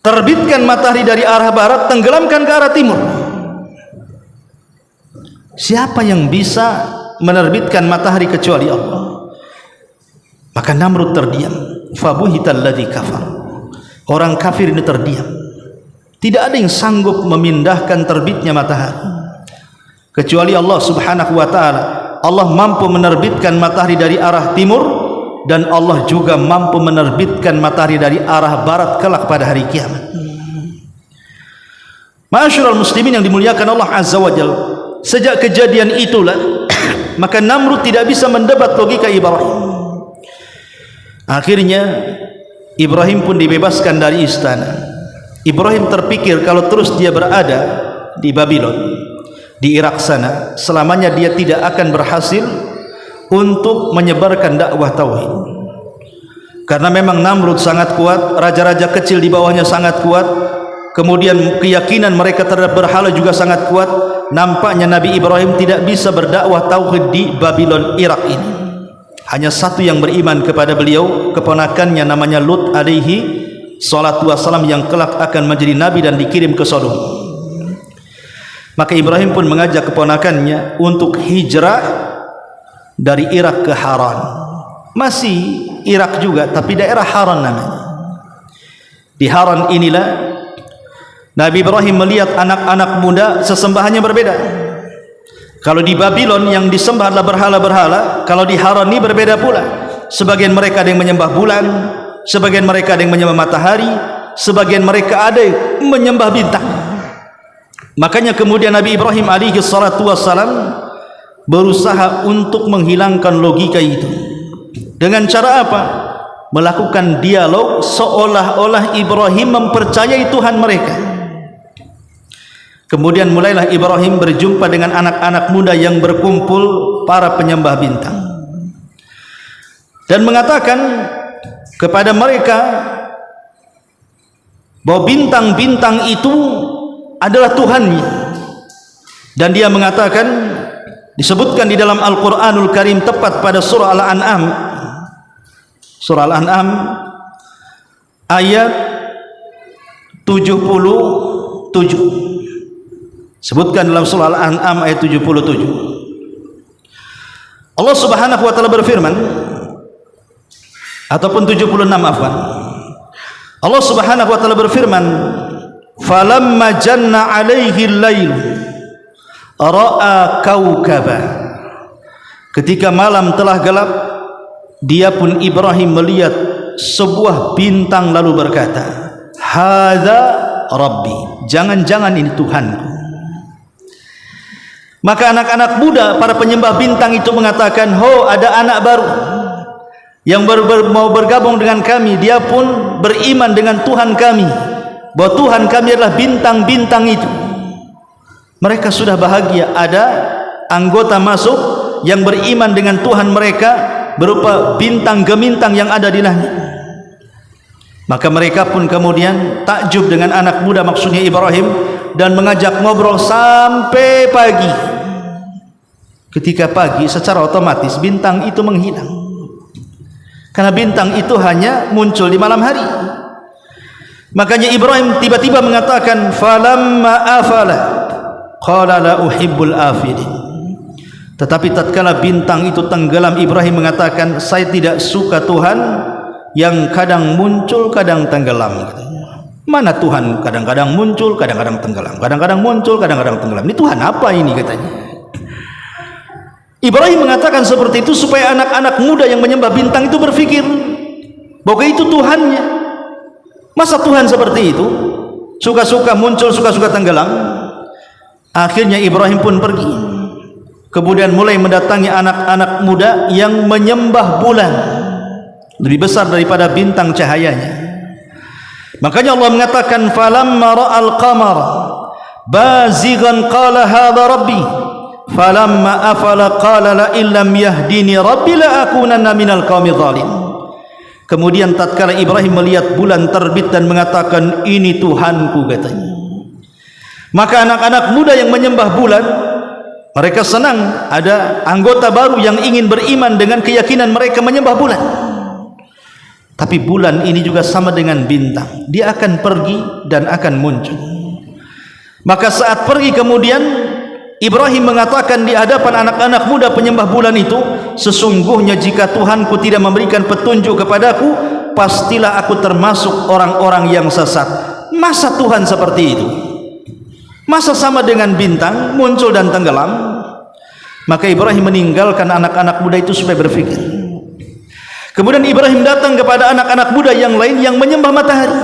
terbitkan matahari dari arah barat, tenggelamkan ke arah timur. Siapa yang bisa menerbitkan matahari kecuali Allah? Maka Namrud terdiam. Fabuhital ladzi kafar. Orang kafir ini terdiam. Tidak ada yang sanggup memindahkan terbitnya matahari kecuali Allah Subhanahu wa taala. Allah mampu menerbitkan matahari dari arah timur, dan Allah juga mampu menerbitkan matahari dari arah barat kelak pada hari kiamat. Ma'asyiral muslimin yang dimuliakan Allah Azza wa Jalla, sejak kejadian itulah maka Namrud tidak bisa mendebat logika Ibrahim. Akhirnya Ibrahim pun dibebaskan dari istana. Ibrahim terpikir kalau terus dia berada di Babylon, di Irak sana, selamanya dia tidak akan berhasil untuk menyebarkan dakwah tauhid. Karena memang Namrud sangat kuat, raja-raja kecil di bawahnya sangat kuat, kemudian keyakinan mereka terhadap berhala juga sangat kuat. Nampaknya Nabi Ibrahim tidak bisa berdakwah tauhid di Babylon, Irak ini. Hanya satu yang beriman kepada beliau, keponakannya namanya Lut alaihi salatu wassalam, yang kelak akan menjadi nabi dan dikirim ke Sodom. Maka Ibrahim pun mengajak keponakannya untuk hijrah dari Irak ke Haran. Masih Irak juga, tapi daerah Haran namanya. Di Haran inilah Nabi Ibrahim melihat anak-anak muda sesembahannya berbeda. Kalau di Babylon yang disembah adalah berhala-berhala, kalau di Haran ini berbeda pula. Sebagian mereka ada yang menyembah bulan, sebagian mereka ada yang menyembah matahari, sebagian mereka ada yang menyembah bintang. Makanya kemudian Nabi Ibrahim alaihi salatu wassalam berusaha untuk menghilangkan logika itu. Dengan cara apa? Melakukan dialog seolah-olah Ibrahim mempercayai Tuhan mereka. Kemudian mulailah Ibrahim berjumpa dengan anak-anak muda yang berkumpul, para penyembah bintang, dan mengatakan kepada mereka bahwa bintang-bintang itu adalah Tuhannya. Dan dia mengatakan, disebutkan di dalam Al-Quranul Karim, tepat pada surah Al-An'am, surah Al-An'am ayat 77. Sebutkan dalam surah Al-An'am ayat 77. Allah Subhanahu wa taala berfirman, ataupun 76, afwan. Allah Subhanahu wa taala berfirman, falamma janna alaihi al-lail ra'a kaukaba. Ketika malam telah gelap, dia pun Ibrahim melihat sebuah bintang lalu berkata, hadza rabbi, jangan-jangan ini Tuhanku. Maka anak-anak muda, para penyembah bintang itu mengatakan, ho, ada anak baru yang mau bergabung dengan kami. Dia pun beriman dengan Tuhan kami, bahwa Tuhan kami adalah bintang-bintang itu. Mereka sudah bahagia ada anggota masuk yang beriman dengan Tuhan mereka berupa bintang gemintang yang ada di langit. Maka mereka pun kemudian takjub dengan anak muda maksudnya Ibrahim dan mengajak ngobrol sampai pagi. Ketika pagi secara otomatis bintang itu menghilang, karena bintang itu hanya muncul di malam hari. Makanya Ibrahim tiba-tiba mengatakan falamma afala qala la uhibbul afilin. Tetapi tatkala bintang itu tenggelam, Ibrahim mengatakan, saya tidak suka Tuhan yang kadang muncul kadang tenggelam. Mana Tuhan kadang-kadang muncul kadang-kadang tenggelam, kadang-kadang muncul kadang-kadang tenggelam. Ini Tuhan apa ini katanya. Ibrahim mengatakan seperti itu supaya anak-anak muda yang menyembah bintang itu berpikir bahwa itu Tuhannya. Masa Tuhan seperti itu, suka-suka muncul suka-suka tenggelam? Akhirnya Ibrahim pun pergi, kemudian mulai mendatangi anak-anak muda yang menyembah bulan lebih besar daripada bintang cahayanya. Makanya Allah mengatakan falamma ra'al qamara bazighan qala hadha rabbi falamma afala qala la illam yahdini rabbi la akunanna minal qaumidh dhalim. Kemudian tatkala Ibrahim melihat bulan terbit dan mengatakan ini Tuhanku katanya, maka anak-anak muda yang menyembah bulan mereka senang ada anggota baru yang ingin beriman dengan keyakinan mereka menyembah bulan. Tapi bulan ini juga sama dengan bintang, dia akan pergi dan akan muncul. Maka saat pergi kemudian Ibrahim mengatakan di hadapan anak-anak muda penyembah bulan itu, sesungguhnya jika Tuhanku tidak memberikan petunjuk kepadaku, pastilah aku termasuk orang-orang yang sesat. Masa Tuhan seperti itu? Masa sama dengan bintang muncul dan tenggelam? Maka Ibrahim meninggalkan anak-anak muda itu supaya berpikir. Kemudian Ibrahim datang kepada anak-anak muda yang lain yang menyembah matahari.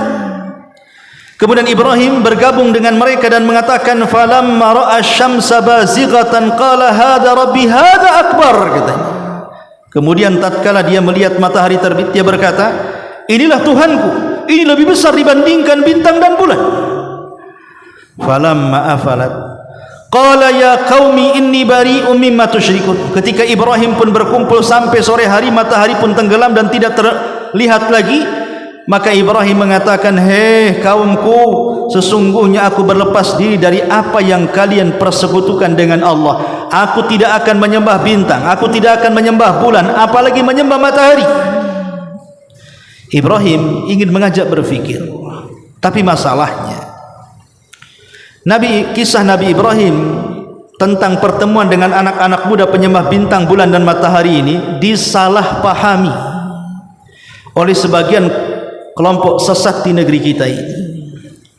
Kemudian Ibrahim bergabung dengan mereka dan mengatakan falamma ra'a asy-syamsa bazighatan qala hadza rabbi hadza akbar katanya. Kemudian tatkala dia melihat matahari terbit, dia berkata, inilah Tuhanku, ini lebih besar dibandingkan bintang dan bulan. Falamma afalat qala ya qaumi inni bari'um mimma tusyrikun. Ketika Ibrahim pun berkumpul sampai sore hari, matahari pun tenggelam dan tidak terlihat lagi, maka Ibrahim mengatakan, hei kaumku, sesungguhnya aku berlepas diri dari apa yang kalian persekutukan dengan Allah. Aku tidak akan menyembah bintang, aku tidak akan menyembah bulan, apalagi menyembah matahari. Ibrahim ingin mengajak berpikir, tapi masalahnya kisah Nabi Ibrahim tentang pertemuan dengan anak-anak muda penyembah bintang, bulan dan matahari ini disalahpahami oleh sebagian kelompok sesat di negeri kita ini.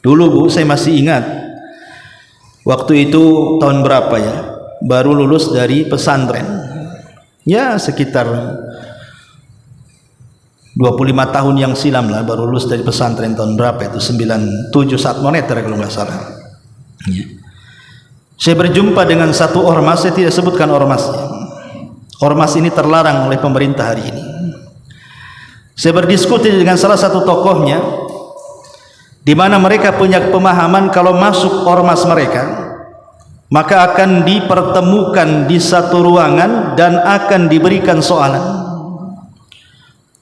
Dulu Bu, saya masih ingat waktu itu tahun berapa ya, baru lulus dari pesantren ya, sekitar 25 tahun yang silam lah, baru lulus dari pesantren tahun berapa itu, 97 saat moneter kalau nggak salah ya. Saya berjumpa dengan satu ormas, saya tidak sebutkan ormasnya. Ormas ini terlarang oleh pemerintah hari ini. Saya berdiskusi dengan salah satu tokohnya, di mana mereka punya pemahaman kalau masuk ormas mereka, maka akan dipertemukan di satu ruangan dan akan diberikan soalan,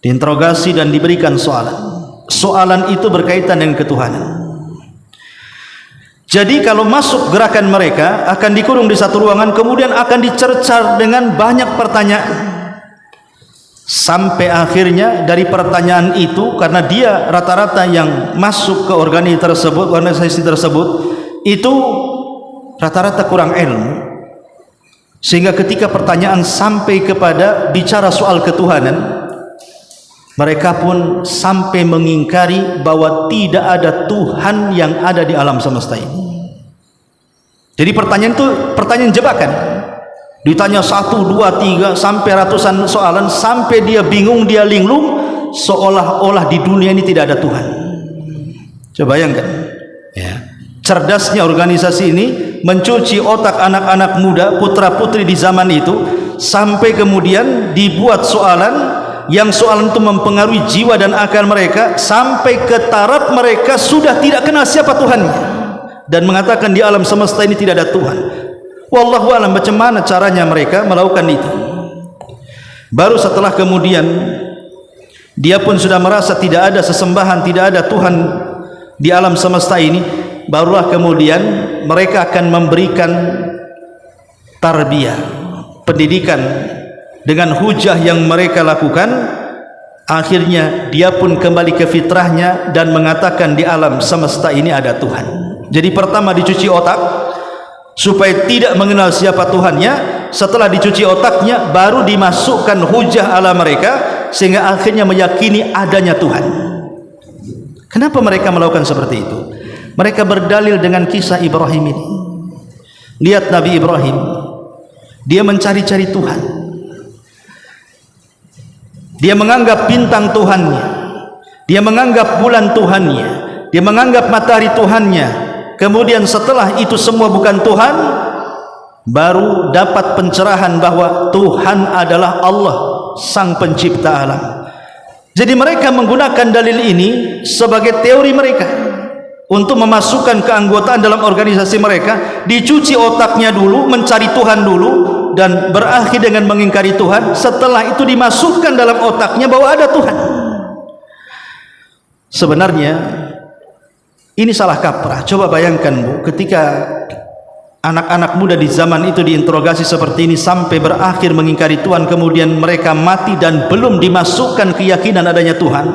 diinterogasi dan diberikan soalan. Soalan itu berkaitan dengan ketuhanan. Jadi kalau masuk gerakan mereka akan dikurung di satu ruangan, kemudian akan dicercar dengan banyak pertanyaan. Sampai akhirnya dari pertanyaan itu, karena dia rata-rata yang masuk ke organisasi tersebut itu rata-rata kurang ilmu, sehingga ketika pertanyaan sampai kepada bicara soal ketuhanan, mereka pun sampai mengingkari bahwa tidak ada Tuhan yang ada di alam semesta ini. Jadi pertanyaan itu pertanyaan jebakan. Ditanya 1, 2, 3 sampai ratusan soalan, sampai dia bingung, dia linglung, seolah-olah di dunia ini tidak ada Tuhan. Coba bayangkan ya, cerdasnya organisasi ini mencuci otak anak-anak muda, putra-putri di zaman itu, sampai kemudian dibuat soalan yang soalan itu mempengaruhi jiwa dan akal mereka, sampai ke taraf mereka sudah tidak kenal siapa Tuhannya dan mengatakan di alam semesta ini tidak ada Tuhan. Wallahu alam bagaimana caranya mereka melakukan itu. Baru setelah kemudian dia pun sudah merasa tidak ada sesembahan, tidak ada Tuhan di alam semesta ini, barulah kemudian mereka akan memberikan tarbiyah, pendidikan dengan hujah yang mereka lakukan. Akhirnya dia pun kembali ke fitrahnya dan mengatakan di alam semesta ini ada Tuhan. Jadi pertama dicuci otak supaya tidak mengenal siapa Tuhannya. Setelah dicuci otaknya baru dimasukkan hujah ala mereka sehingga akhirnya meyakini adanya Tuhan. Kenapa mereka melakukan seperti itu? Mereka berdalil dengan kisah Ibrahim ini. Lihat Nabi Ibrahim, dia mencari-cari Tuhan. Dia menganggap bintang Tuhannya, dia menganggap bulan Tuhannya, dia menganggap matahari Tuhannya. Kemudian setelah itu semua bukan Tuhan, baru dapat pencerahan bahwa Tuhan adalah Allah, sang pencipta alam. Jadi mereka menggunakan dalil ini sebagai teori mereka untuk memasukkan keanggotaan dalam organisasi mereka. Dicuci otaknya dulu, mencari Tuhan dulu, dan berakhir dengan mengingkari Tuhan. Setelah itu dimasukkan dalam otaknya bahwa ada Tuhan. Sebenarnya ini salah kaprah. Coba bayangkan Bu, ketika anak-anak muda di zaman itu diinterogasi seperti ini sampai berakhir mengingkari Tuhan, kemudian mereka mati dan belum dimasukkan keyakinan adanya Tuhan.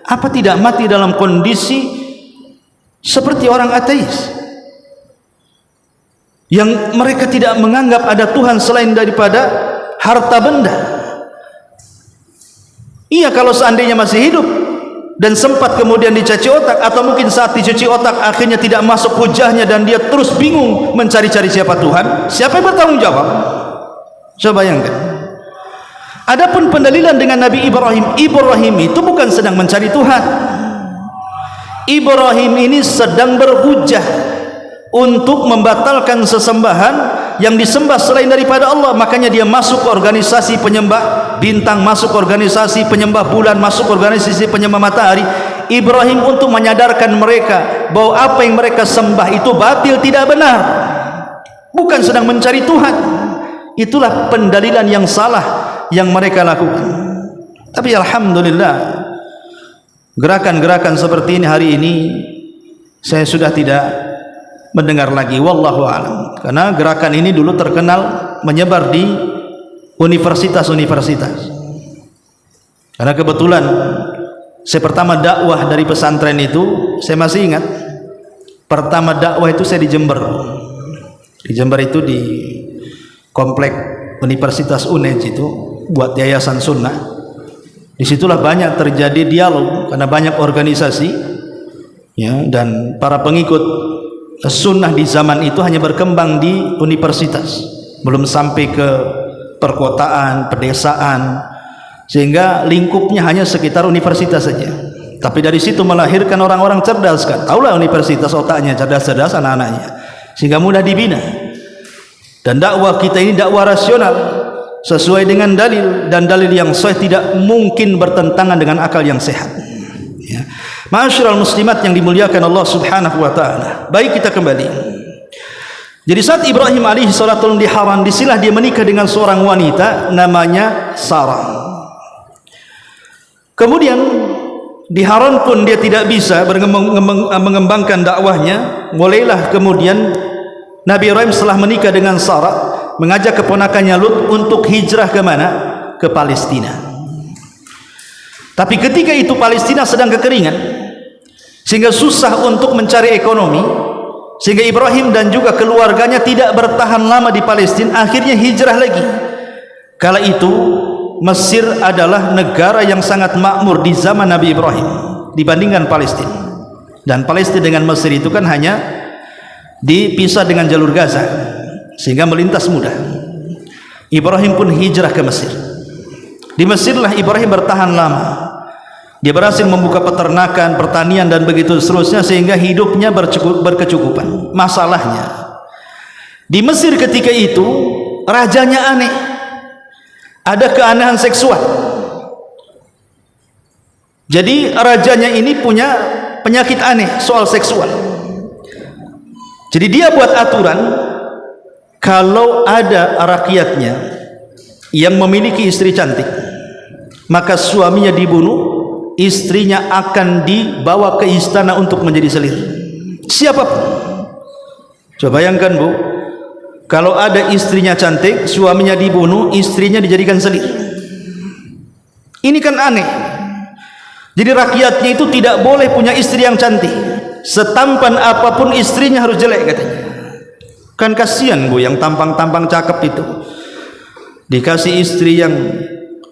Apa tidak mati dalam kondisi seperti orang ateis yang mereka tidak menganggap ada Tuhan selain daripada harta benda? Iya, kalau seandainya masih hidup dan sempat kemudian dicuci otak, atau mungkin saat dicuci otak akhirnya tidak masuk hujahnya dan dia terus bingung mencari-cari siapa Tuhan, siapa yang bertanggung jawab? Coba bayangkan. Adapun pendalilan dengan Nabi Ibrahim, Ibrahim itu bukan sedang mencari Tuhan. Ibrahim ini sedang berhujah untuk membatalkan sesembahan yang disembah selain daripada Allah. Makanya dia masuk ke organisasi penyembah bintang, masuk ke organisasi penyembah bulan, masuk ke organisasi penyembah matahari. Ibrahim untuk menyadarkan mereka bahwa apa yang mereka sembah itu batil, tidak benar, bukan sedang mencari Tuhan. Itulah pendalilan yang salah yang mereka lakukan. Tapi alhamdulillah, gerakan-gerakan seperti ini hari ini saya sudah tidak mendengar lagi, wallahu alam. Karena gerakan ini dulu terkenal menyebar di universitas-universitas. Karena kebetulan saya pertama dakwah dari pesantren itu, saya masih ingat pertama dakwah itu saya di Jember. Di Jember itu di komplek Universitas UNED itu buat yayasan sunnah. Disitulah banyak terjadi dialog karena banyak organisasi, ya, dan para pengikut sunnah di zaman itu hanya berkembang di universitas, belum sampai ke perkotaan, pedesaan, sehingga lingkupnya hanya sekitar universitas saja. Tapi dari situ melahirkan orang-orang cerdas, kan? Taulah universitas otaknya cerdas-cerdas anak-anaknya, sehingga mudah dibina. Dan dakwah kita ini dakwah rasional, sesuai dengan dalil, dan dalil yang sahih tidak mungkin bertentangan dengan akal yang sehat. Ya. Ma'asyiral muslimat yang dimuliakan Allah Subhanahu wa taala. Baik, kita kembali. Jadi saat Ibrahim alaihi salatu di Haran, disilah dia menikah dengan seorang wanita namanya Sarah. Kemudian di Haran pun dia tidak bisa mengembangkan dakwahnya. Mulailah kemudian Nabi Ibrahim setelah menikah dengan Sarah mengajak keponakannya Lut untuk hijrah ke mana? Ke Palestina. Tapi ketika itu Palestina sedang kekeringan, sehingga susah untuk mencari ekonomi, sehingga Ibrahim dan juga keluarganya tidak bertahan lama di Palestina, akhirnya hijrah lagi. Kala itu Mesir adalah negara yang sangat makmur di zaman Nabi Ibrahim dibandingkan Palestina. Dan Palestina dengan Mesir itu kan hanya dipisah dengan jalur Gaza, sehingga melintas mudah. Ibrahim pun hijrah ke Mesir. Di Mesirlah Ibrahim bertahan lama. Dia berhasil membuka peternakan, pertanian, dan begitu seterusnya, sehingga hidupnya berkecukupan. Masalahnya di Mesir ketika itu rajanya aneh, ada keanehan seksual. Jadi rajanya ini punya penyakit aneh soal seksual. Jadi dia buat aturan, kalau ada rakyatnya yang memiliki istri cantik, maka suaminya dibunuh, istrinya akan dibawa ke istana untuk menjadi selir. Siapapun. Coba bayangkan Bu, kalau ada istrinya cantik, suaminya dibunuh, istrinya dijadikan selir. Ini kan aneh. Jadi rakyatnya itu tidak boleh punya istri yang cantik. Setampan apapun istrinya harus jelek katanya. Kan kasihan Bu yang tampang-tampang cakep itu. Dikasih istri yang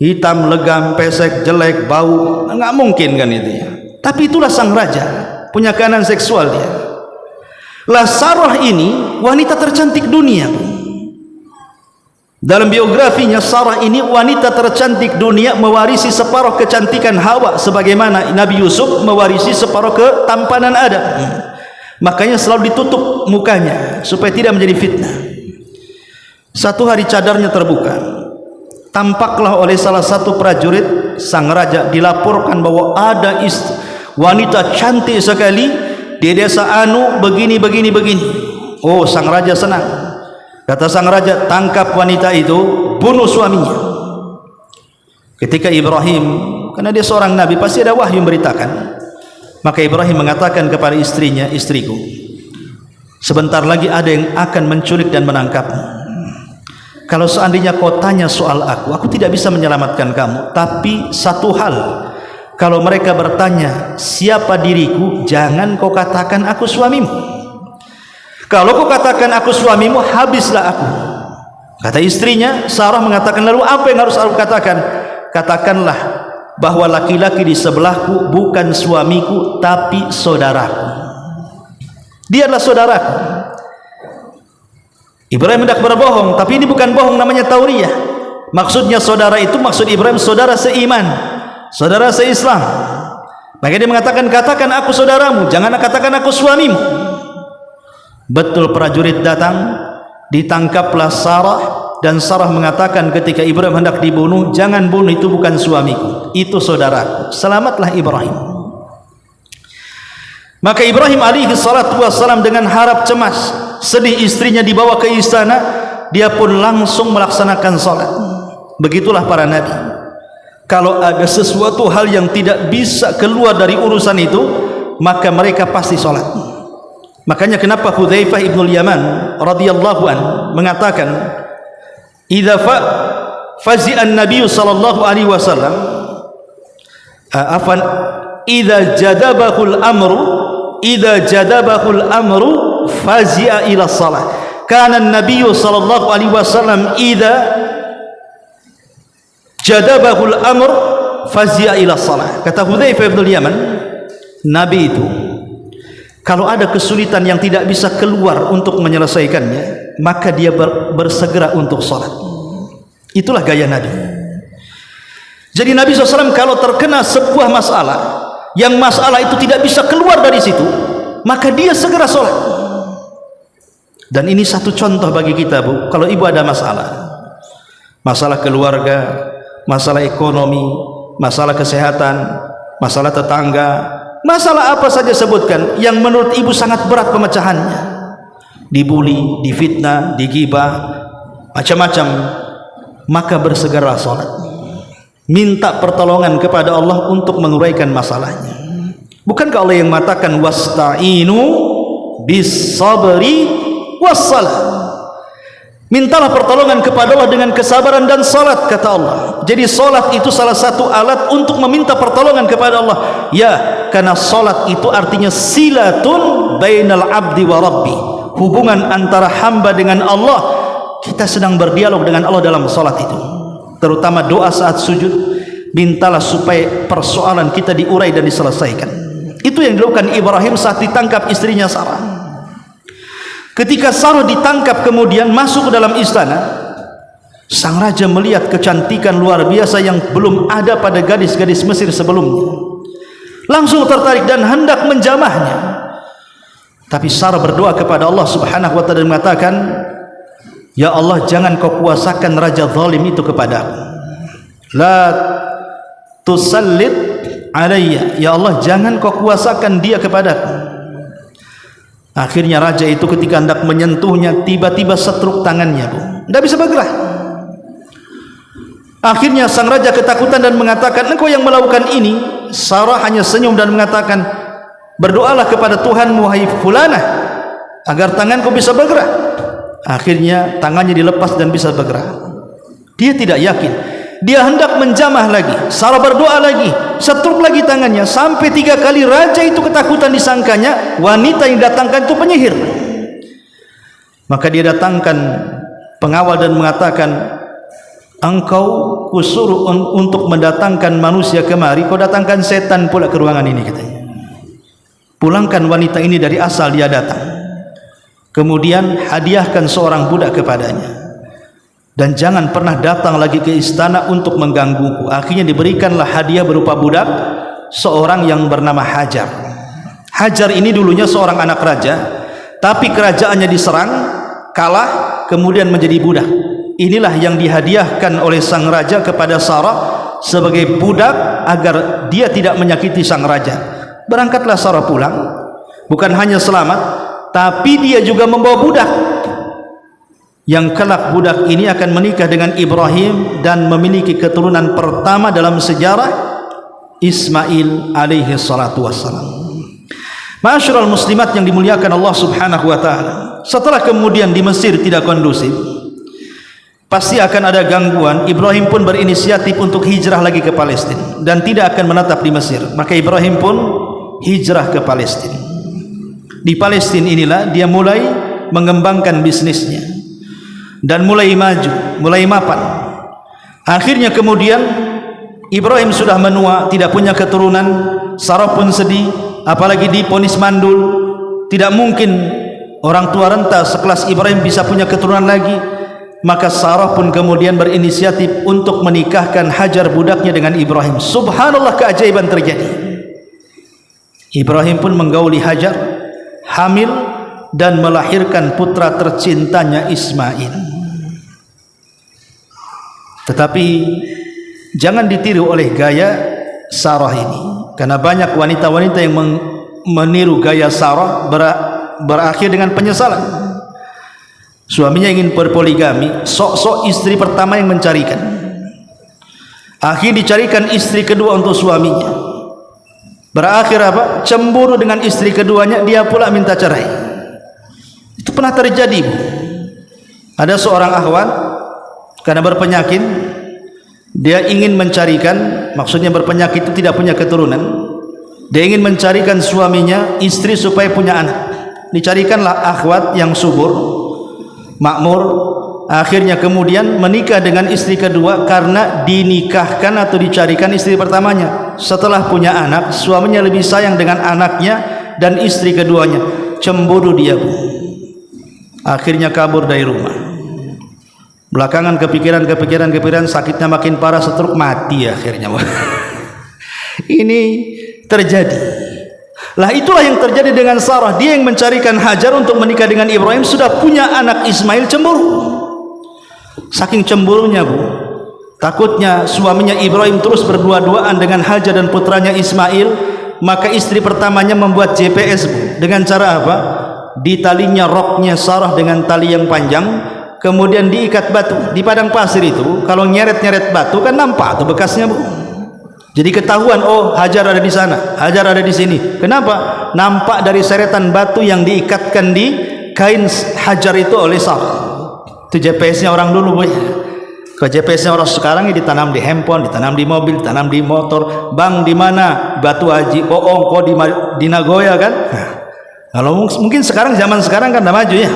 hitam, legam, pesek, jelek, bau, nggak mungkin kan itu ya. Tapi itulah sang raja, punya keinginan seksual dia. Lah Sarah ini wanita tercantik dunia Bu. Dalam biografinya Sarah ini wanita tercantik dunia, mewarisi separuh kecantikan Hawa sebagaimana Nabi Yusuf mewarisi separuh ketampanan Adam. Makanya selalu ditutup mukanya supaya tidak menjadi fitnah. Satu hari cadarnya terbuka, tampaklah oleh salah satu prajurit sang raja, dilaporkan bahwa ada wanita cantik sekali di desa anu begini. Oh, sang raja senang. Kata sang raja, tangkap wanita itu, bunuh suaminya. Ketika Ibrahim, karena dia seorang nabi, pasti ada wahyu memberitakan. Maka Ibrahim mengatakan kepada istrinya, istriku, sebentar lagi ada yang akan menculik dan menangkapmu. Kalau seandainya kau tanya soal aku tidak bisa menyelamatkan kamu. Tapi satu hal, kalau mereka bertanya siapa diriku, jangan kau katakan aku suamimu. Kalau kau katakan aku suamimu, habislah aku. Kata istrinya, Sarah mengatakan, lalu apa yang harus aku katakan? Katakanlah bahwa laki-laki di sebelahku bukan suamiku, tapi saudaraku. Dia adalah saudaraku. Ibrahim hendak berbohong, tapi ini bukan bohong, namanya tauriyah. Maksudnya saudara itu, maksud Ibrahim saudara seiman, saudara seislam. Maka dia mengatakan, katakan aku saudaramu, jangan katakan aku suamimu. Betul, prajurit datang, ditangkaplah Sarah, dan Sarah mengatakan ketika Ibrahim hendak dibunuh, jangan bunuh, itu bukan suamiku, itu saudaraku. Selamatlah Ibrahim. Maka Ibrahim alaihi salatu wassalam dengan harap cemas, sedih istrinya dibawa ke istana, dia pun langsung melaksanakan salat. Begitulah para nabi. Kalau ada sesuatu hal yang tidak bisa keluar dari urusan itu, maka mereka pasti salat. Makanya kenapa Hudzaifah ibnul Yaman radhiyallahu an mengatakan, idza fazi'a an-nabiy sallallahu alaihi wasallam idza jadabahul amru fazi'a ila shalah. Kana an-nabiy sallallahu alaihi wasallam idza jadabahul amr fazi'a ila shalah. Kata Hudzaifah ibnul Yaman, Nabi itu kalau ada kesulitan yang tidak bisa keluar untuk menyelesaikannya, maka dia bersegera untuk salat. Itulah gaya Nabi. Jadi Nabi SAW kalau terkena sebuah masalah, yang masalah itu tidak bisa keluar dari situ, maka dia segera salat. Dan ini satu contoh bagi kita Bu, kalau ibu ada masalah keluarga, masalah ekonomi, masalah kesehatan, masalah tetangga, masalah apa saja sebutkan yang menurut ibu sangat berat pemecahannya, dibuli, difitnah, digibah, macam-macam, maka bersegera salat, minta pertolongan kepada Allah untuk menguraikan masalahnya. Bukankah Allah yang mengatakan wasta'inu bis sabri wassalah? Mintalah pertolongan kepada Allah dengan kesabaran dan salat, kata Allah. Jadi salat itu salah satu alat untuk meminta pertolongan kepada Allah. Ya, karena salat itu artinya silatun bainal abdi wa rabbi, hubungan antara hamba dengan Allah. Kita sedang berdialog dengan Allah dalam salat itu. Terutama doa saat sujud, mintalah supaya persoalan kita diurai dan diselesaikan. Itu yang dilakukan Ibrahim saat ditangkap istrinya Sarah. Ketika Sarah ditangkap kemudian masuk ke dalam istana, sang raja melihat kecantikan luar biasa yang belum ada pada gadis-gadis Mesir sebelumnya. Langsung tertarik dan hendak menjamahnya. Tapi Sarah berdoa kepada Allah Subhanahu wa taala dan mengatakan, ya Allah, jangan kau kuasakan raja zalim itu kepadaku. La tusallit alayya, ya Allah, jangan kau kuasakan dia kepadaku. Akhirnya raja itu ketika hendak menyentuhnya, tiba-tiba setruk tangannya, Bu. Tidak bisa bergerak. Akhirnya sang raja ketakutan dan mengatakan, engkau yang melakukan ini. Sarah hanya senyum dan mengatakan, berdoalah kepada Tuhanmu, wahai fulanah, agar tanganku bisa bergerak. Akhirnya tangannya dilepas dan bisa bergerak. Dia tidak yakin. Dia hendak menjamah lagi. Sarah berdoa lagi, setruk lagi tangannya. Sampai 3 kali raja itu ketakutan, disangkanya wanita yang datangkan itu penyihir. Maka dia datangkan pengawal dan mengatakan, engkau kusuruh untuk mendatangkan manusia kemari, kau datangkan setan pula ke ruangan ini, katanya. Pulangkan wanita ini dari asal dia datang. Kemudian hadiahkan seorang budak kepadanya. Dan jangan pernah datang lagi ke istana untuk menggangguku. Akhirnya diberikanlah hadiah berupa budak, seorang yang bernama Hajar. Hajar ini dulunya seorang anak raja, tapi kerajaannya diserang, kalah, kemudian menjadi budak. Inilah yang dihadiahkan oleh sang raja kepada Sarah sebagai budak agar dia tidak menyakiti sang raja. Berangkatlah Sarah pulang, bukan hanya selamat, tapi dia juga membawa budak. Yang kelak budak ini akan menikah dengan Ibrahim dan memiliki keturunan pertama dalam sejarah, Ismail alaihi salatu wassalam. Ma'asyiral muslimat yang dimuliakan Allah subhanahu wa ta'ala, setelah kemudian di Mesir tidak kondusif, pasti akan ada gangguan. Ibrahim pun berinisiatif untuk hijrah lagi ke Palestina dan tidak akan menetap di Mesir. Maka Ibrahim pun hijrah ke Palestina. Di Palestina inilah dia mulai mengembangkan bisnisnya dan mulai maju, mulai mapan. Akhirnya kemudian Ibrahim sudah menua, tidak punya keturunan. Sarah pun sedih, apalagi diponis mandul. Tidak mungkin orang tua renta sekelas Ibrahim bisa punya keturunan lagi. Maka Sarah pun kemudian berinisiatif untuk menikahkan Hajar budaknya dengan Ibrahim. Subhanallah, keajaiban terjadi. Ibrahim pun menggauli Hajar, hamil dan melahirkan putra tercintanya Ismail. Tetapi jangan ditiru oleh gaya Sarah ini, karena banyak wanita-wanita yang meniru gaya Sarah berakhir dengan penyesalan. Suaminya ingin berpoligami, sok-sok istri pertama yang mencarikan, akhir dicarikan istri kedua untuk suaminya. Berakhir apa? Cemburu dengan istri keduanya, dia pula minta cerai. Itu pernah terjadi, Bu. Ada seorang akhwat karena berpenyakit, dia ingin mencarikan, maksudnya berpenyakit itu tidak punya keturunan, dia ingin mencarikan suaminya istri supaya punya anak. Dicarikanlah akhwat yang subur, makmur. Akhirnya kemudian menikah dengan istri kedua karena dinikahkan atau dicarikan istri pertamanya. Setelah punya anak, suaminya lebih sayang dengan anaknya dan istri keduanya. Cemburu dia, Bu. Akhirnya kabur dari rumah. Belakangan kepikiran, sakitnya makin parah, stroke, mati akhirnya. Ini terjadi. Lah itulah yang terjadi dengan Sarah. Dia yang mencarikan Hajar untuk menikah dengan Ibrahim, sudah punya anak Ismail, cemburu. Saking cemburunya, Bu, takutnya suaminya Ibrahim terus berdua-duaan dengan Hajar dan putranya Ismail, maka istri pertamanya membuat GPS, Bu. Dengan cara apa? Ditalinya roknya Sarah dengan tali yang panjang, kemudian diikat batu di padang pasir itu. Kalau nyeret-nyeret batu kan nampak tuh bekasnya, Bu. Jadi ketahuan, oh Hajar ada di sana, Hajar ada di sini. Kenapa? Nampak dari seretan batu yang diikatkan di kain Hajar itu oleh Sarah. Itu GPS-nya orang dulu, Bu. Kalau GPS-nya orang sekarang ini ditanam di handphone, ditanam di mobil, ditanam di motor. Bang di mana? Batu Haji. Bohong, kok di Nagoya kan? Nah, kalau mungkin sekarang, zaman sekarang kan udah maju ya.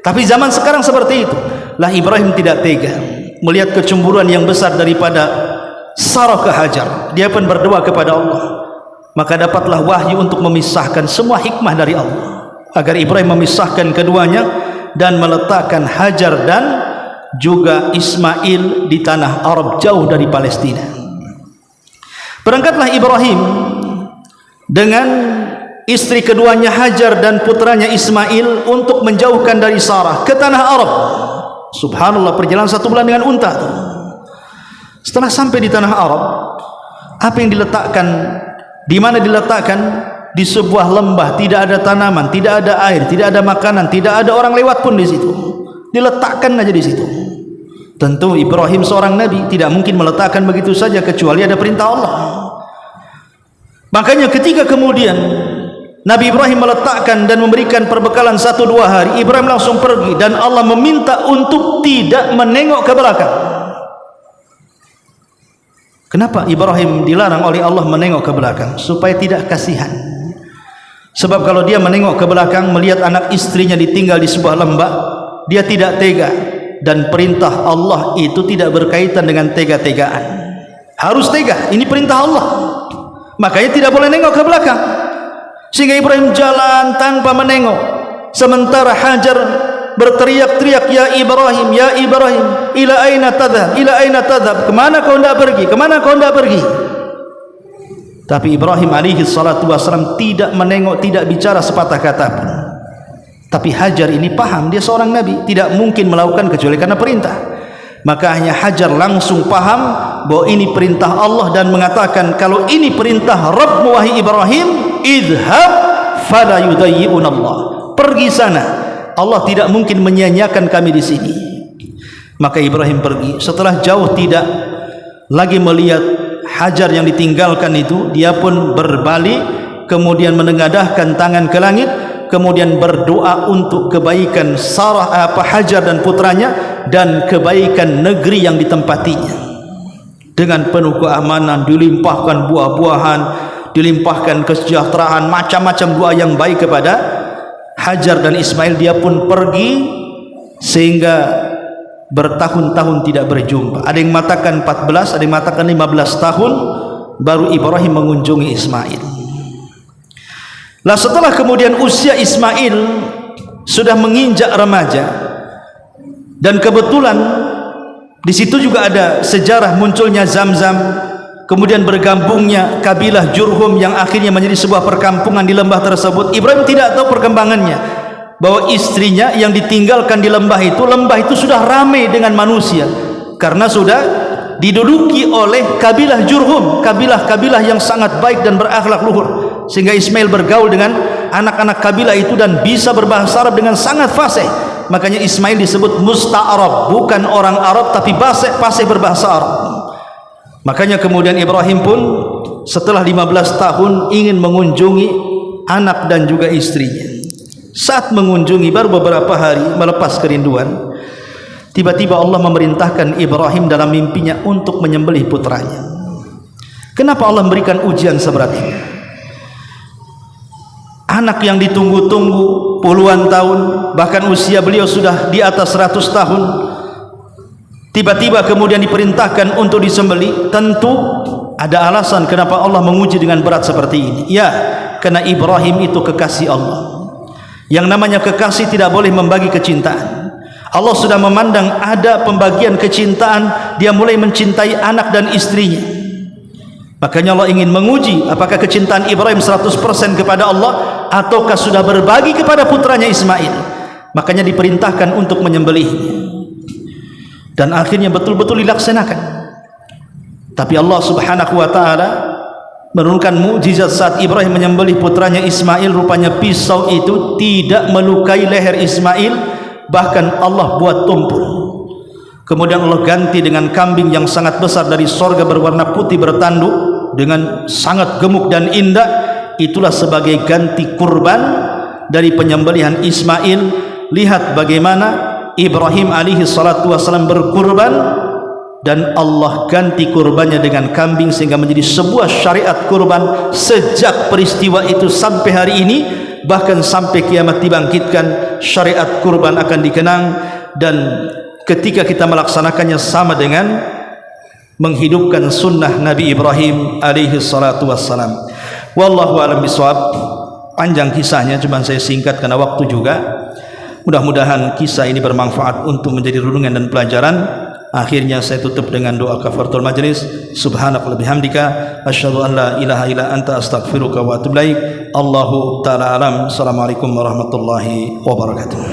Tapi zaman sekarang seperti itu. Lah Ibrahim tidak tega melihat kecemburuan yang besar daripada Sarah ke Hajar. Dia pun berdoa kepada Allah. Maka dapatlah wahyu untuk memisahkan, semua hikmah dari Allah, agar Ibrahim memisahkan keduanya dan meletakkan Hajar dan juga Ismail di tanah Arab jauh dari Palestina. Berangkatlah Ibrahim dengan istri keduanya Hajar dan putranya Ismail untuk menjauhkan dari Sarah ke tanah Arab. Subhanallah, perjalanan 1 bulan dengan unta. Setelah sampai di tanah Arab, apa yang diletakkan, di mana diletakkan? di sebuah lembah, tidak ada tanaman, tidak ada air, tidak ada makanan, tidak ada orang lewat pun di situ. Diletakkan aja di situ. Tentu Ibrahim seorang nabi, tidak mungkin meletakkan begitu saja kecuali ada perintah Allah. Makanya ketika kemudian Nabi Ibrahim meletakkan dan memberikan perbekalan 1-2 hari, Ibrahim langsung pergi dan Allah meminta untuk tidak menengok ke belakang. Kenapa Ibrahim dilarang oleh Allah menengok ke belakang? Supaya tidak kasihan. Sebab kalau dia menengok ke belakang melihat anak istrinya ditinggal di sebuah lembah, dia tidak tega, dan perintah Allah itu tidak berkaitan dengan tega-tegaan. Harus tega, ini perintah Allah. Makanya tidak boleh nengok ke belakang. Sehingga Ibrahim jalan tanpa menengok, sementara Hajar berteriak-teriak, ya Ibrahim, ila aina tadhab, ila aina tadhab, kemana kau hendak pergi, kemana kau hendak pergi. Tapi Ibrahim alaihi salatu wassalam tidak menengok, tidak bicara sepatah kata pun. Tapi Hajar ini paham, dia seorang nabi, tidak mungkin melakukan kecuali karena perintah. Makanya Hajar langsung paham bahwa ini perintah Allah dan mengatakan, kalau ini perintah Rabbmu wahai Ibrahim, idhab fala yudayyi'unallah, pergi sana, Allah tidak mungkin menyia-nyiakan kami di sini. Maka Ibrahim pergi. Setelah jauh tidak lagi melihat Hajar yang ditinggalkan itu, dia pun berbalik, kemudian menengadahkan tangan ke langit, kemudian berdoa untuk kebaikan Hajar dan putranya dan kebaikan negeri yang ditempatinya. Dengan penuh keamanan, dilimpahkan buah-buahan, dilimpahkan kesejahteraan, macam-macam doa yang baik kepada Hajar dan Ismail. Dia pun pergi sehingga bertahun-tahun tidak berjumpa. Ada yang mengatakan 14, ada yang mengatakan 15 tahun baru Ibrahim mengunjungi Ismail. Lah setelah kemudian usia Ismail sudah menginjak remaja, dan kebetulan di situ juga ada sejarah munculnya Zamzam, kemudian bergabungnya kabilah Jurhum yang akhirnya menjadi sebuah perkampungan di lembah tersebut. Ibrahim tidak tahu perkembangannya, bahwa istrinya yang ditinggalkan di lembah itu sudah ramai dengan manusia karena sudah diduduki oleh kabilah Jurhum, kabilah-kabilah yang sangat baik dan berakhlak luhur. Sehingga Ismail bergaul dengan anak-anak kabilah itu dan bisa berbahasa Arab dengan sangat fasih. Makanya Ismail disebut musta'arab, bukan orang Arab tapi fasih berbahasa Arab. Makanya kemudian Ibrahim pun setelah 15 tahun ingin mengunjungi anak dan juga istrinya. Saat mengunjungi baru beberapa hari melepas kerinduan, tiba-tiba Allah memerintahkan Ibrahim dalam mimpinya untuk menyembelih putranya. Kenapa Allah memberikan ujian seberat ini? Anak yang ditunggu-tunggu puluhan tahun, bahkan usia beliau sudah di atas 100 tahun, tiba-tiba kemudian diperintahkan untuk disembelih. Tentu ada alasan kenapa Allah menguji dengan berat seperti ini. Ya, karena Ibrahim itu kekasih Allah. Yang namanya kekasih tidak boleh membagi kecintaan. Allah sudah memandang ada pembagian kecintaan, dia mulai mencintai anak dan istrinya. Makanya Allah ingin menguji apakah kecintaan Ibrahim 100% kepada Allah ataukah sudah berbagi kepada putranya Ismail. Makanya diperintahkan untuk menyembelihnya, dan akhirnya betul-betul dilaksanakan. Tapi Allah subhanahu wa ta'ala menurunkan mukjizat saat Ibrahim menyembelih putranya Ismail. Rupanya pisau itu tidak melukai leher Ismail, bahkan Allah buat tumpul. Kemudian Allah ganti dengan kambing yang sangat besar dari sorga berwarna putih bertanduk dengan sangat gemuk dan indah. Itulah sebagai ganti kurban dari penyembelihan Ismail. Lihat bagaimana Ibrahim alaihi salatu wasallam berkurban, dan Allah ganti kurbannya dengan kambing sehingga menjadi sebuah syariat kurban. Sejak peristiwa itu sampai hari ini, bahkan sampai kiamat dibangkitkan, syariat kurban akan dikenang, dan ketika kita melaksanakannya sama dengan menghidupkan sunnah Nabi Ibrahim alaihi salatu wassalam. Wallahu a'lam bishawab. Panjang kisahnya, cuma saya singkat karena waktu juga. Mudah-mudahan kisah ini bermanfaat untuk menjadi renungan dan pelajaran. Akhirnya saya tutup dengan doa kafaratul majlis. Subhanakallahumma bihamdika asyhadu an la ilaha illa anta astaghfiruka wa atubu ilaik. Allahu ta'ala alam. Assalamualaikum warahmatullahi wabarakatuh.